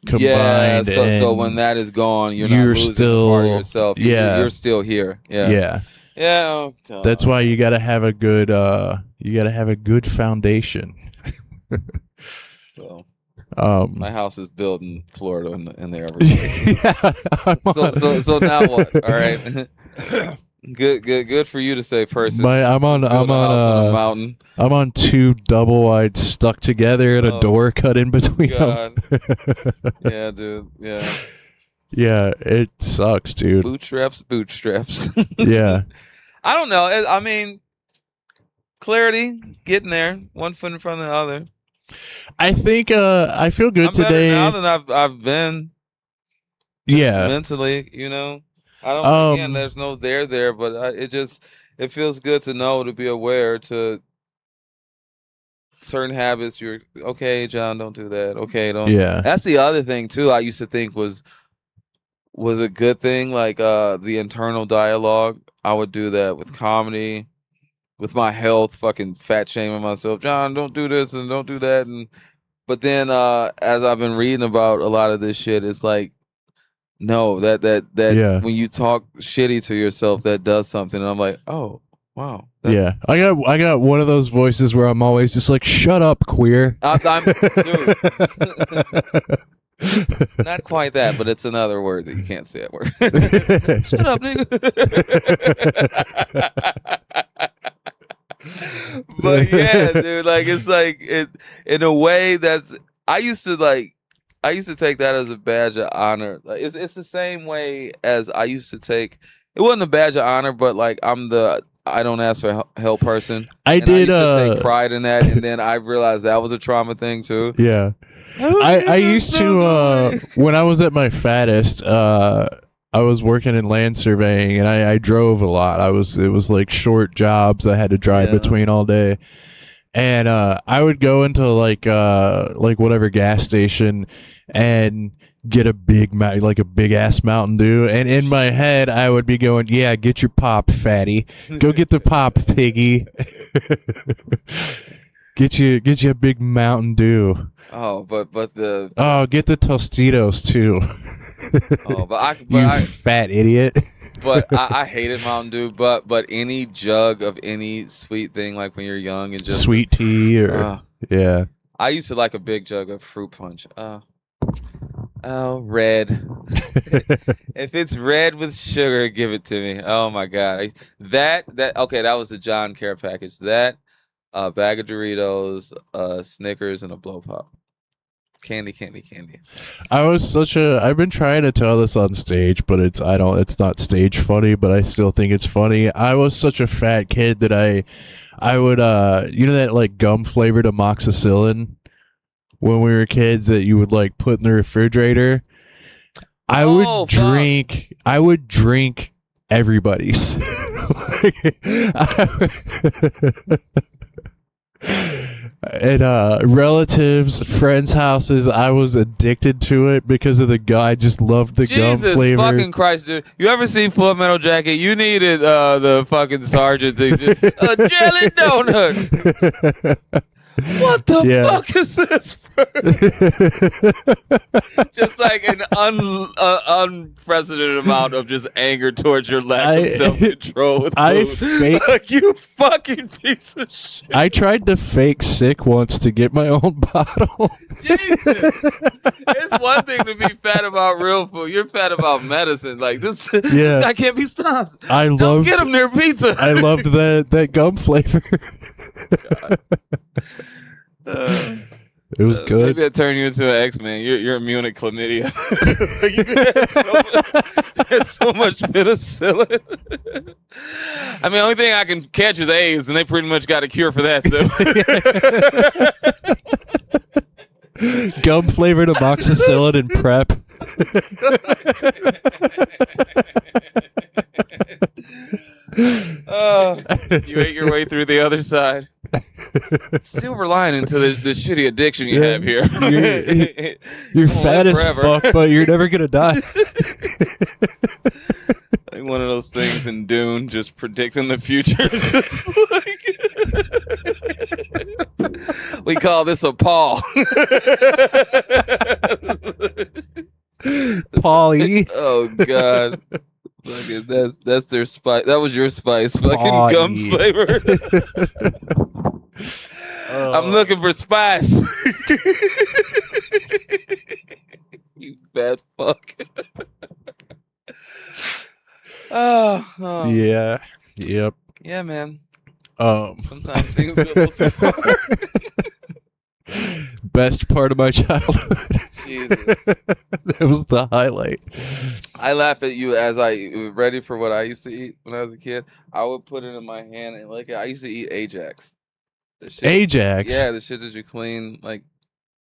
combined. Yeah, so when that is gone, you're not losing still part of yourself. You're still here. Yeah. Yeah. Oh, that's why you got to have a good foundation. So, my house is built in Florida in the Everglades. So now what? All right. Good for you to say, person. I'm on a mountain. I'm on 2 double wide stuck together and a door cut in between them. Yeah, dude. Yeah. Yeah, it sucks, dude. Bootstraps. Yeah. I don't know. I mean, clarity, getting there, one foot in front of the other. I think I feel good today. Now than I've been. Mentally, you know. I don't. Again, there's no there, but it feels good to know, to be aware to certain habits. You're okay, John. Don't do that. Okay, don't. Yeah. That's the other thing too. I used to think was a good thing, like the internal dialogue. I would do that with comedy, with my health, fucking fat shaming myself. John, don't do this and don't do that. But then as I've been reading about a lot of this shit, it's like, no, that when you talk shitty to yourself, that does something. And I'm like, oh, wow. Yeah. I got one of those voices where I'm always just like, shut up, queer. I'm dude. Not quite that, but it's another word that you can't say at work. Shut up, nigga. But yeah, dude, like it's like it in a way that's I used to take that as a badge of honor. Like it's the same way as I used to take. It wasn't a badge of honor, but like I don't ask for help person. I used to take pride in that, and then I realized that was a trauma thing too. Yeah. I used to when I was at my fattest, I was working in land surveying, and I drove a lot. It was like short jobs I had to drive between all day. And I would go into like whatever gas station and get a big ass Mountain Dew, and in my head I would be going, yeah, get your pop, fatty, go get the pop, piggy. Get you a big Mountain Dew. Oh, but get the Tostitos too. Oh, but you fat idiot. But I hated Mountain Dew. But any jug of any sweet thing, like when you're young and just Sweet tea or yeah. I used to like a big jug of fruit punch. Oh, red. If it's red with sugar, give it to me. Oh my god. That was the John Care package. That bag of Doritos, Snickers, and a blow pop. Candy. I've been trying to tell this on stage, but it's not stage funny, but I still think it's funny. I was such a fat kid that I would that like gum flavored amoxicillin when we were kids that you would like put in the refrigerator. I would drink everybody's. And relatives, friends' houses, I was addicted to it because of the guy. I just loved the gum flavor. Jesus fucking Christ, dude! You ever seen Full Metal Jacket? You needed the fucking sergeant to just a jelly donut. What the fuck is this, bro? Just like an unprecedented amount of just anger towards your lack of self-control with food. Like, you fucking piece of shit. I tried to fake sick once to get my own bottle. Jesus. It's one thing to be fat about real food. You're fat about medicine. Like, this guy can't be stopped. Don't get him near pizza. I loved that gum flavor. God. It was good. Maybe I turn you into an X-Man. You're immune to chlamydia. You had so much penicillin. I mean, the only thing I can catch is AIDS, and they pretty much got a cure for that. So. Gum flavored amoxicillin and prep. You ate your way through the other side. Silver lining to the shitty addiction you have here. You're fat as fuck, but you're never gonna die. Like one of those things in Dune, just predicting the future. We call this a Paul. Paulie. Oh God. That's their spice. That was your spice. Fucking gum flavor. I'm looking for spice. You bad fuck. Yeah. Yep. Yeah, man. Sometimes things go a little too far. Best part of my childhood. Jesus. That was the highlight. I laugh at you as I ready for what I used to eat when I was a kid. I would put it in my hand and like I used to eat Ajax. Ajax? Yeah, the shit that you clean like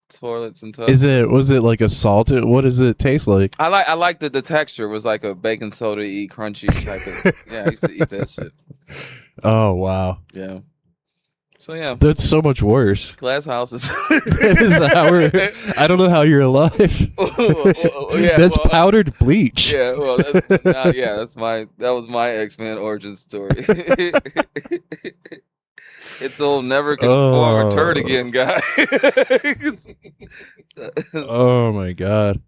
toilets and stuff. Was it like a salted? What does it taste like? I like the texture was like a baking soda-y crunchy type of. Yeah, I used to eat that shit. Oh wow. Yeah. So yeah, that's so much worse. Glass houses. I don't know how you're alive. That's powdered bleach. Yeah, well, that was my X-Men origin story. It's old never conform or turd again, guy. Oh my god.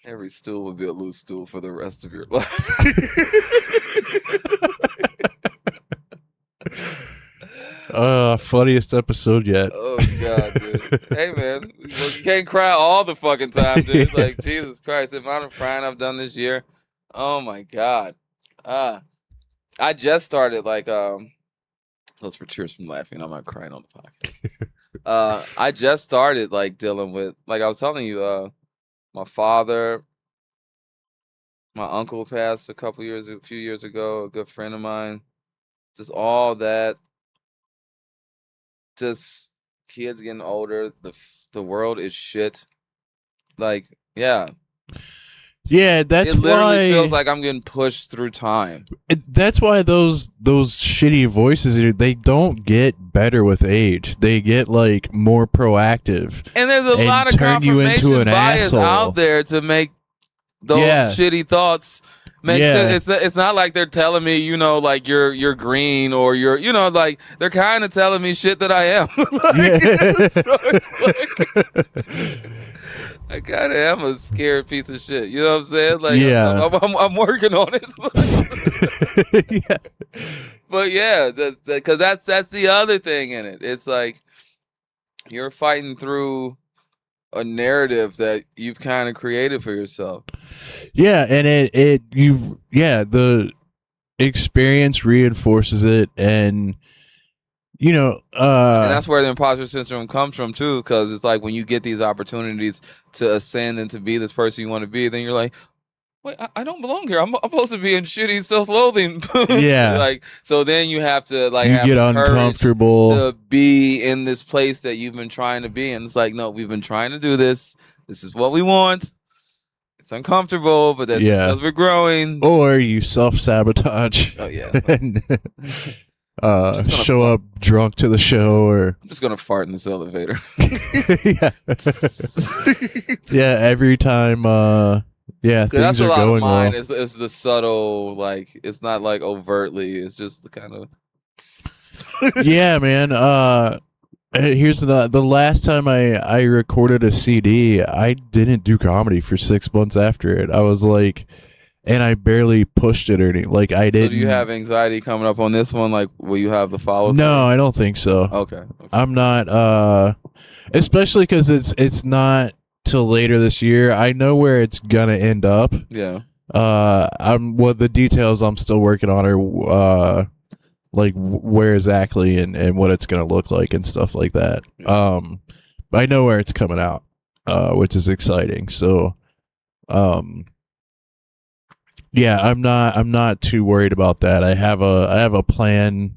Every stool would be a loose stool for the rest of your life. Funniest episode yet. Oh god, dude. Hey man, you can't cry all the fucking time, dude. Like Jesus Christ, the amount of crying I've done this year. Oh my god. I just started like those were tears from laughing. I'm not crying on the podcast. I just started like dealing with like I was telling you, my father, my uncle passed a few years ago, a good friend of mine. Just all that. Just kids getting older. The world is shit. Like, yeah. Yeah, that's it literally why feels like I'm getting pushed through time. That's why those shitty voices, they don't get better with age. They get like more proactive. And there's a lot of confirmation bias out there to make those shitty thoughts makes Yeah. sense. It's not like they're telling me, you know, like you're green or you're, you know, like they're kind of telling me shit that I am. Like, so it's like I kind of am a scared piece of shit. You know what I'm saying? Like Yeah. I'm working on it. Yeah. But yeah, because that's the other thing in it. It's like you're fighting through a narrative that you've kind of created for yourself. Yeah, and the experience reinforces it, and And that's where the imposter syndrome comes from too, because it's like when you get these opportunities to ascend and to be this person you want to be, then you're like, wait, I don't belong here. I'm supposed to be in shitty self-loathing. Yeah. Like, so then you have to like you have get the courage uncomfortable. to be in this place that you've been trying to be. And it's like, no, we've been trying to do this. This is what we want. It's uncomfortable, but that's just Yeah. because we're growing. Or you self-sabotage. Oh yeah. And, Just gonna show up drunk to the show, or I'm just gonna fart in this elevator. yeah. Yeah, every time yeah, That's things a are lot of going mine. well. It's the subtle, like it's not like overtly. It's just the kind of. Yeah, man. Here's the last time I recorded a CD, I didn't do comedy for 6 months after it. I was like, and I barely pushed it or anything. Like I So didn't. do you have anxiety coming up on this one? Like, will you have the follow? No, I don't think so. Okay. I'm not. Especially because it's not till later this year. I know where it's gonna end up. Yeah. The details I'm still working on are like where exactly and what it's gonna look like and stuff like that. But I know where it's coming out, which is exciting. So, yeah, I'm not too worried about that. I have a plan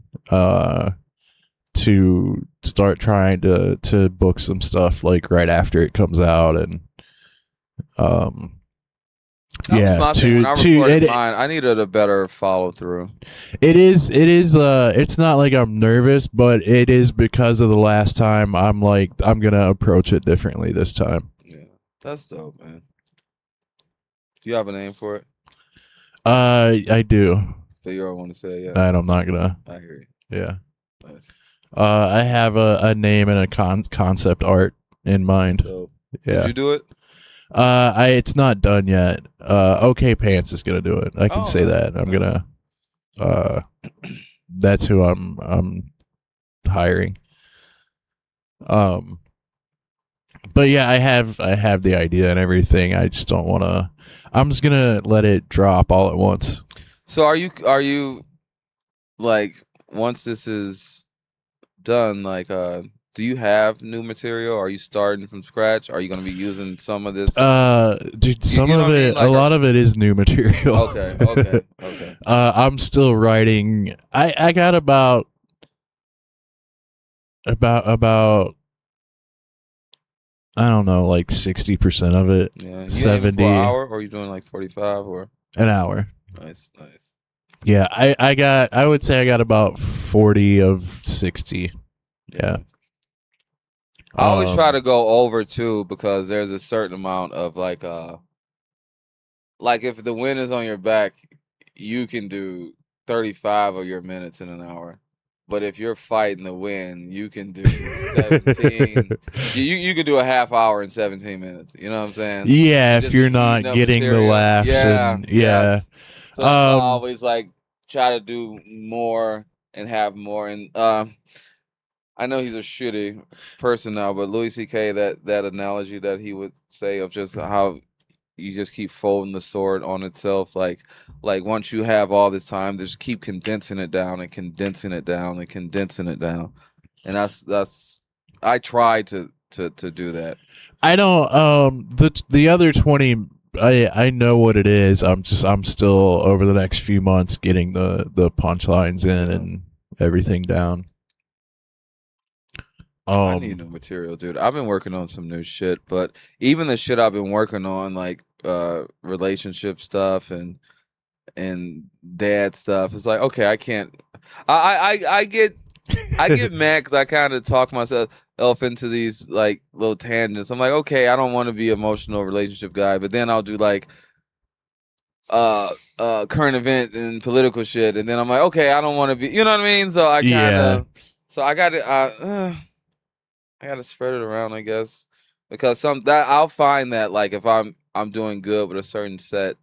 to start trying to book some stuff like right after it comes out, and That was my thing. When I recorded mine, I needed a better follow through. It is it's not like I'm nervous, but it is because of the last time. I'm like, I'm gonna approach it differently this time. Yeah, that's dope, man. Do you have a name for it? I do. So you all want to say, yeah. And I'm not gonna. I hear you. Yeah. Nice. I have a name and a concept art in mind. Dope. Yeah. Did you do it? It's not done yet. OK Pants is gonna do it. I can say nice. that. I'm gonna. That's who I'm hiring. But yeah, I have the idea and everything. I just don't want to. I'm just gonna let it drop all at once. So are you like, once this is done, like do you have new material? Are you starting from scratch? Are you going to be using some of this? Dude, some of it, like, a lot of it is new material. Okay. I'm still writing. I got about I don't know, like 60% of it. Yeah, you 70 for an hour, or are you doing like 45 or an hour? Nice. Yeah, I would say I got about 40 of 60. Yeah. I always try to go over too, because there's a certain amount of like if the wind is on your back, you can do 35 of your minutes in an hour. But if you're fighting the wind, you can do 17. you can do a half hour in 17 minutes. You know what I'm saying? Yeah, if you're not getting the laughs. Yeah. And, yeah. Yes. So I always like try to do more and have more. And I know he's a shitty person now, but Louis C.K., that analogy that he would say of just how you just keep folding the sword on itself, like once you have all this time, just keep condensing it down and condensing it down and condensing it down. And that's I try to do that. I don't the other 20, I know what it is. I'm still over the next few months getting the punchlines in and everything down. I need new material, dude. I've been working on some new shit, but even the shit I've been working on, like relationship stuff and dad stuff, it's like, okay, I can't. I get mad because I kind of talk myself into these like little tangents. I'm like, okay, I don't want to be an emotional relationship guy, but then I'll do like current event and political shit, and then I'm like, okay, I don't want to be, you know what I mean? So I kind Yeah. of, so I got to spread it around, I guess, because I'll find that like if I'm doing good with a certain set,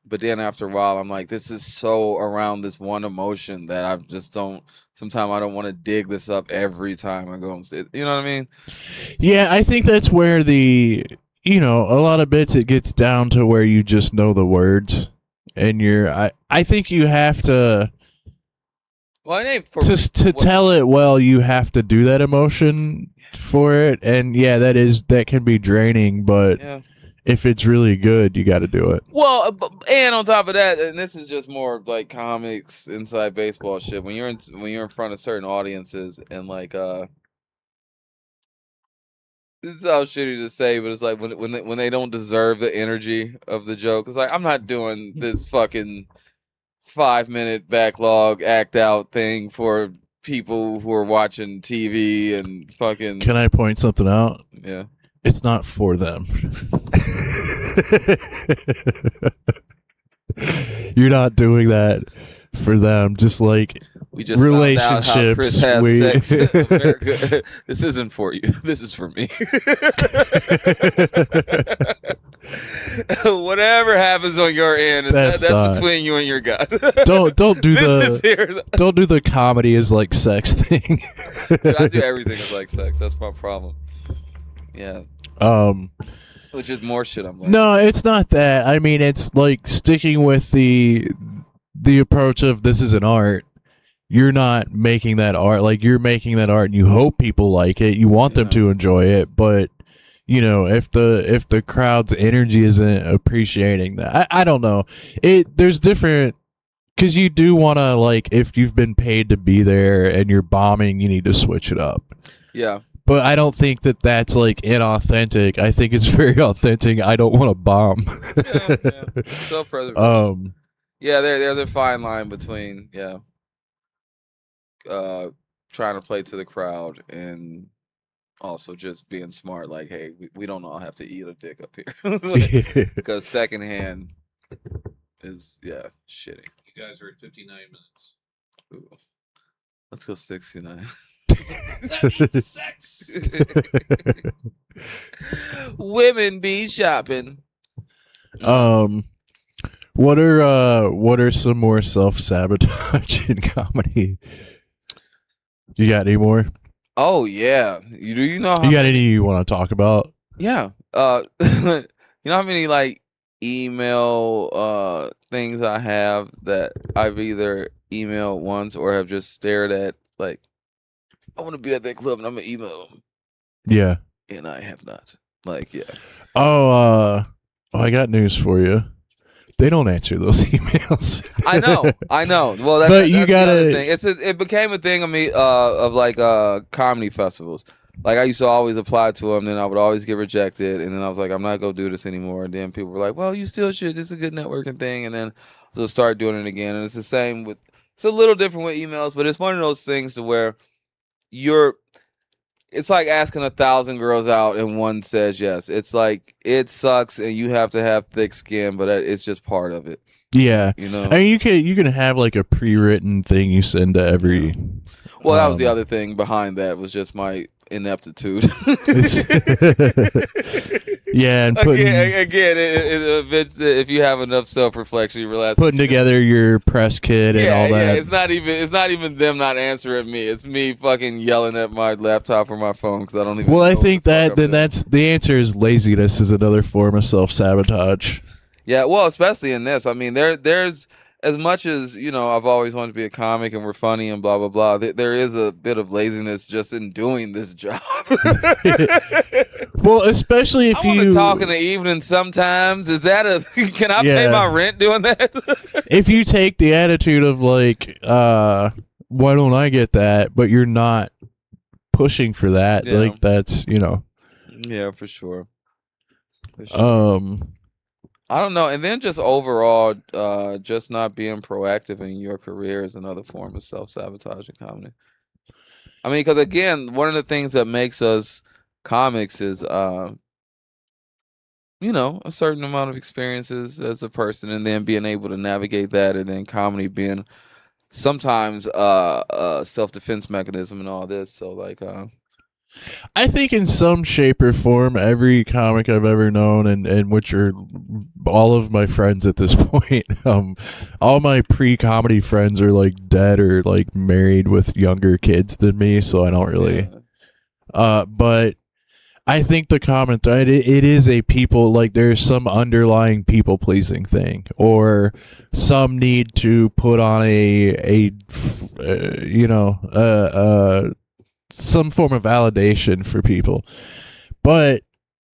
but then after a while I'm like, this is so around this one emotion that I just don't. Sometimes I don't want to dig this up every time I go and sit. You know what I mean? Yeah, I think that's where a lot of bits it gets down to where you just know the words, and I think you have to. Well, it ain't for To tell it well, you have to do that emotion for it, and yeah, that can be draining. But yeah. if it's really good, you got to do it. Well, and on top of that, and this is just more like comics, inside baseball shit. When you're in front of certain audiences, and like this is how shitty to say, but it's like when they don't deserve the energy of the joke. It's like I'm not doing this fucking 5 minute backlog act out thing for people who are watching TV and fucking. Can I point something out? Yeah. It's not for them. You're not doing that for them. Just like We just relationships. Found out how Chris has sex. America. This isn't for you. This is for me. Whatever happens on your end, that's between you and your God. Don't do the don't do the comedy as like sex thing. Dude, I do everything as like sex. That's my problem. Yeah. Which is more shit I'm like. No, it's not that. I mean, it's like sticking with the approach of this is an art. You're not making that art. Like, you're making that art and you hope people like it. You want them to enjoy it, but if the crowd's energy isn't appreciating that, I don't know. There's different, because you do want to, like, if you've been paid to be there and you're bombing, you need to switch it up. Yeah. But I don't think that that's like inauthentic. I think it's very authentic. I don't want to bomb. Yeah. Self-preservation. Yeah, there's a fine line between trying to play to the crowd and also just being smart. Like, hey, we don't all have to eat a dick up here because secondhand is shitty. You guys are at 59 minutes. Ooh. Let's go 69. That means sex. Women be shopping. What are some more self-sabotage in comedy? You got any more? Oh yeah. You know how you got any you want to talk about? Yeah. You know how many like email things I have that I've either emailed once or have just stared at, like, I want to be at that club and I'm gonna email them. Yeah. And I have not. Like, yeah. Oh, I got news for you. They don't answer those emails. I know. Well, that's you gotta. Thing. It became a thing of me of like comedy festivals. Like, I used to always apply to them, then I would always get rejected, and then I was like, I'm not gonna do this anymore. And then people were like, well, you still should. This is a good networking thing. And then I'll start doing it again. And it's the same with. It's a little different with emails, but it's one of those things to where it's like asking 1,000 girls out and one says yes. It's like, it sucks and you have to have thick skin, but it's just part of it. Yeah. I mean, you can have like a pre-written thing you send to every. Well, that was the other thing behind that, was just my ineptitude. Yeah, and if you have enough self-reflection, you realize putting together your press kit and all that. Yeah, it's not even them not answering me. It's me fucking yelling at my laptop or my phone because I don't even. Well, I think that's the answer. Is laziness is another form of self-sabotage. Yeah, well, especially in this. I mean, there's, as much as, I've always wanted to be a comic and we're funny and blah, blah, blah, there is a bit of laziness just in doing this job. Well, especially if I want to talk in the evening sometimes. Is that can I pay my rent doing that? If you take the attitude of like, why don't I get that? But you're not pushing for that. Yeah. Like, that's, Yeah, for sure. I don't know. And then just overall, just not being proactive in your career is another form of self-sabotage in comedy. I mean, because again, one of the things that makes us comics is a certain amount of experiences as a person, and then being able to navigate that, and then comedy being sometimes self-defense mechanism and all this. So like I think in some shape or form, every comic I've ever known, and which are all of my friends at this point, all my pre-comedy friends are like dead or like married with younger kids than me, so I don't really. But I think the common thread, it is a people, like there's some underlying people pleasing thing, or some need to put on some form of validation for people. But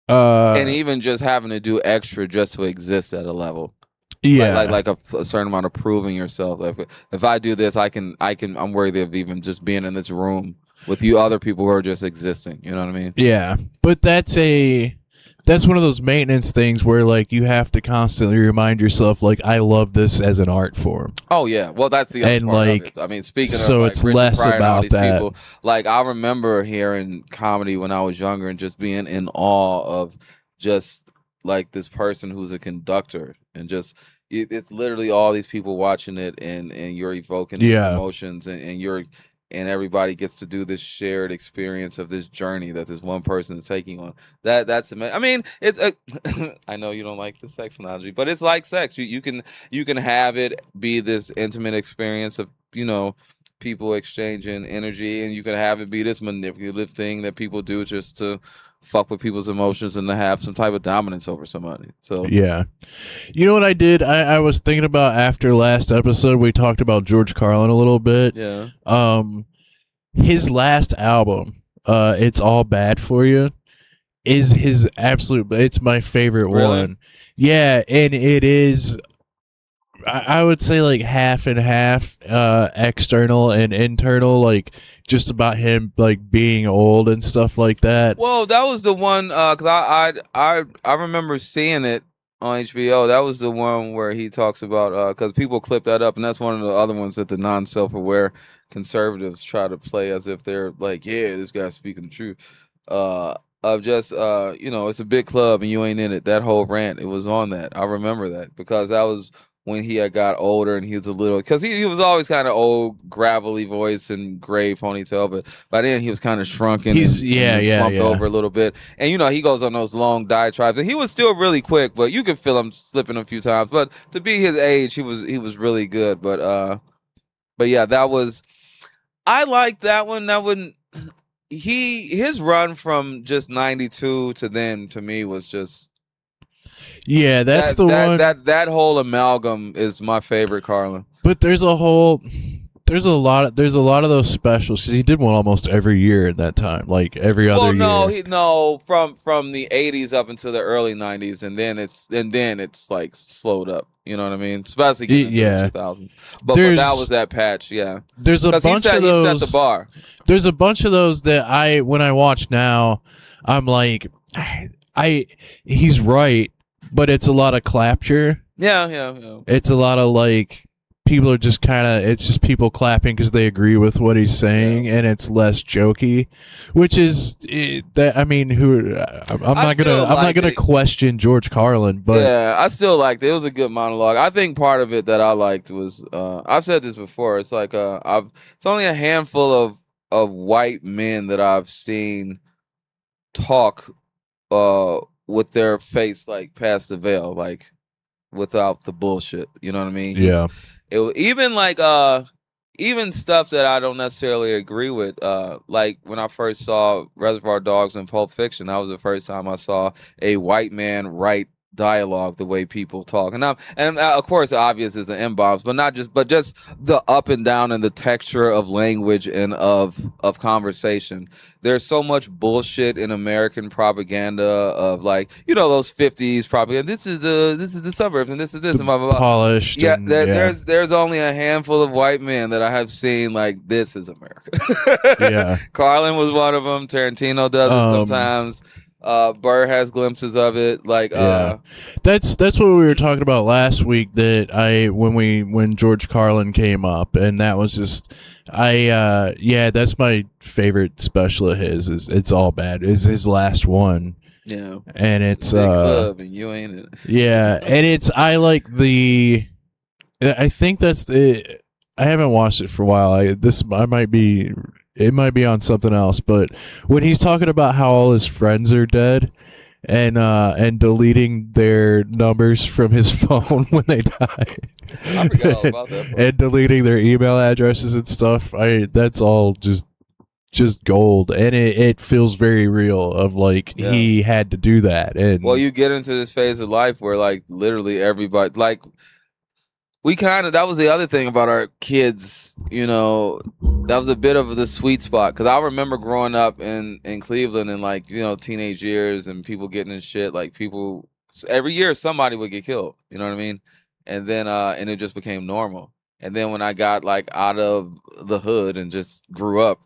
and even just having to do extra just to exist at a level. Yeah, like a certain amount of proving yourself. Like if I do this, I'm worthy of even just being in this room with you other people who are just existing. You know what I mean? yeah. But that's one of those maintenance things where like you have to constantly remind yourself, like, I love this as an art form. Oh yeah, well that's the other And, part like, of it. I mean, speaking so of like it's Richard less Pryor and all about these that. people, like I remember hearing comedy when I was younger and just being in awe of just like this person who's a conductor and just it's literally all these people watching it and you're evoking these Yeah. emotions and everybody gets to do this shared experience of this journey that this one person is taking on. That's amazing. I mean, it's a I know you don't like the sex analogy, but it's like sex. You can have it be this intimate experience of people exchanging energy, and you can have it be this manipulative thing that people do just to fuck with people's emotions and to have some type of dominance over somebody. So Yeah. You know what I did? I was thinking about, after last episode, we talked about George Carlin a little bit. yeah. His last album, It's All Bad For You, is his absolute, it's my favorite Really? one. Yeah, and it is, I would say, like half and half, external and internal, like just about him like being old and stuff like that. Well, that was the one because I remember seeing it on HBO. That was the one where he talks about because people clip that up, and that's one of the other ones that the non-self-aware conservatives try to play as if they're like, yeah, this guy's speaking the truth. Of just it's a big club and you ain't in it. That whole rant, it was on that. I remember that because that was when he had got older and he was a little because he was always kind of old, gravelly voice and gray ponytail, but by then he was kind of shrunken and slumped over a little bit. And he goes on those long diatribes, and he was still really quick, but you could feel him slipping a few times. But to be his age, he was really good. But yeah, that was I liked that one. That wouldn't his run from just 92 to then to me was just Yeah, that's the one. That whole amalgam is my favorite Carlin. But there's a lot of those specials, because he did one almost every year in that time, like every other year. From the 80s up until the early 90s, and then it's like slowed up. You know what I mean? Especially getting into the 2000s. But that was that patch, yeah. There's a bunch of those. He set the bar. There's a bunch of those that when I watch now, I'm like, he's right, but it's a lot of clapture. Yeah. It's a lot of like people are just it's just people clapping because they agree with what he's saying, and it's less jokey, which is that. I mean, I'm not gonna question George Carlin, but yeah, I still liked it. It was a good monologue. I think part of it that I liked was I've said this before. It's like it's only a handful of white men that I've seen talk with their face like past the veil, like without the bullshit. You know what I mean? Yeah. Even stuff that I don't necessarily agree with, like when I first saw Reservoir Dogs and Pulp Fiction, that was the first time I saw a white man write dialogue the way people talk, and of course obvious is the M-bombs, but just the up and down and the texture of language and of conversation. There's so much bullshit in American propaganda of like those 50s propaganda. This is the suburbs and this is this and blah blah blah. Polished. Yeah, and, there's only a handful of white men that I have seen like this is America. Yeah. Carlin was one of them. Tarantino does it sometimes. Burr has glimpses of it. Like that's what we were talking about last week. That when George Carlin came up, and that was just that's my favorite special of his. Is It's All Bad. Is his last one. Yeah. and it's Big club and you ain't it. yeah, and it's I like the. I think that's the. I haven't watched it for a while. I might be. It might be on something else, but when he's talking about how all his friends are dead, and deleting their numbers from his phone when they die, I forgot all about that part. and deleting their email addresses and stuff. That's all just gold, and it feels very real. Of like Yeah. he had to do that, and Well, you get into this phase of life where like literally everybody like we kind of that was the other thing about our kids, you know, that was a bit of the sweet spot because I remember growing up in Cleveland and like you know teenage years and people getting in shit like people every year somebody would get killed, you know what I mean, and then and it just became normal. And then when I got like out of the hood and just grew up,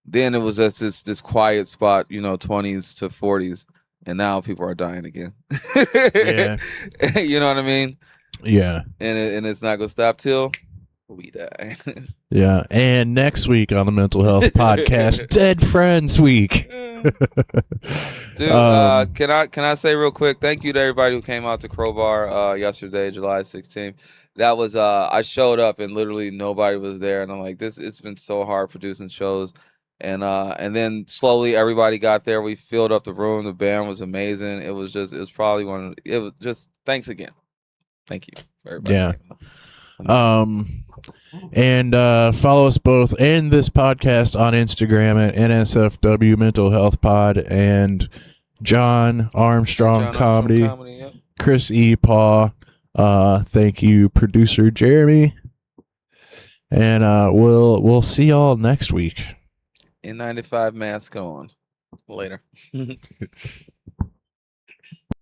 then it was just this quiet spot, you know, 20s to 40s, and now people are dying again. Yeah. You know what I mean? yeah. And it's not gonna stop till we die. Yeah, and next week on the Mental Health Podcast, Dead Friends Week. Dude, can I say real quick, thank you to everybody who came out to Crowbar yesterday, July 16th. That was I showed up and literally nobody was there, and I'm like, it's been so hard producing shows. And then slowly everybody got there. We filled up the room. The band was amazing. It was probably it was just thanks again. Thank you for everybody. Yeah. Who came out. And follow us both and this podcast on Instagram at NSFW Mental Health Pod and John Armstrong John Comedy, Armstrong Comedy, yep. Chris E. Paw. Thank you, producer Jeremy. And we'll see y'all next week. N95 mask on. Later.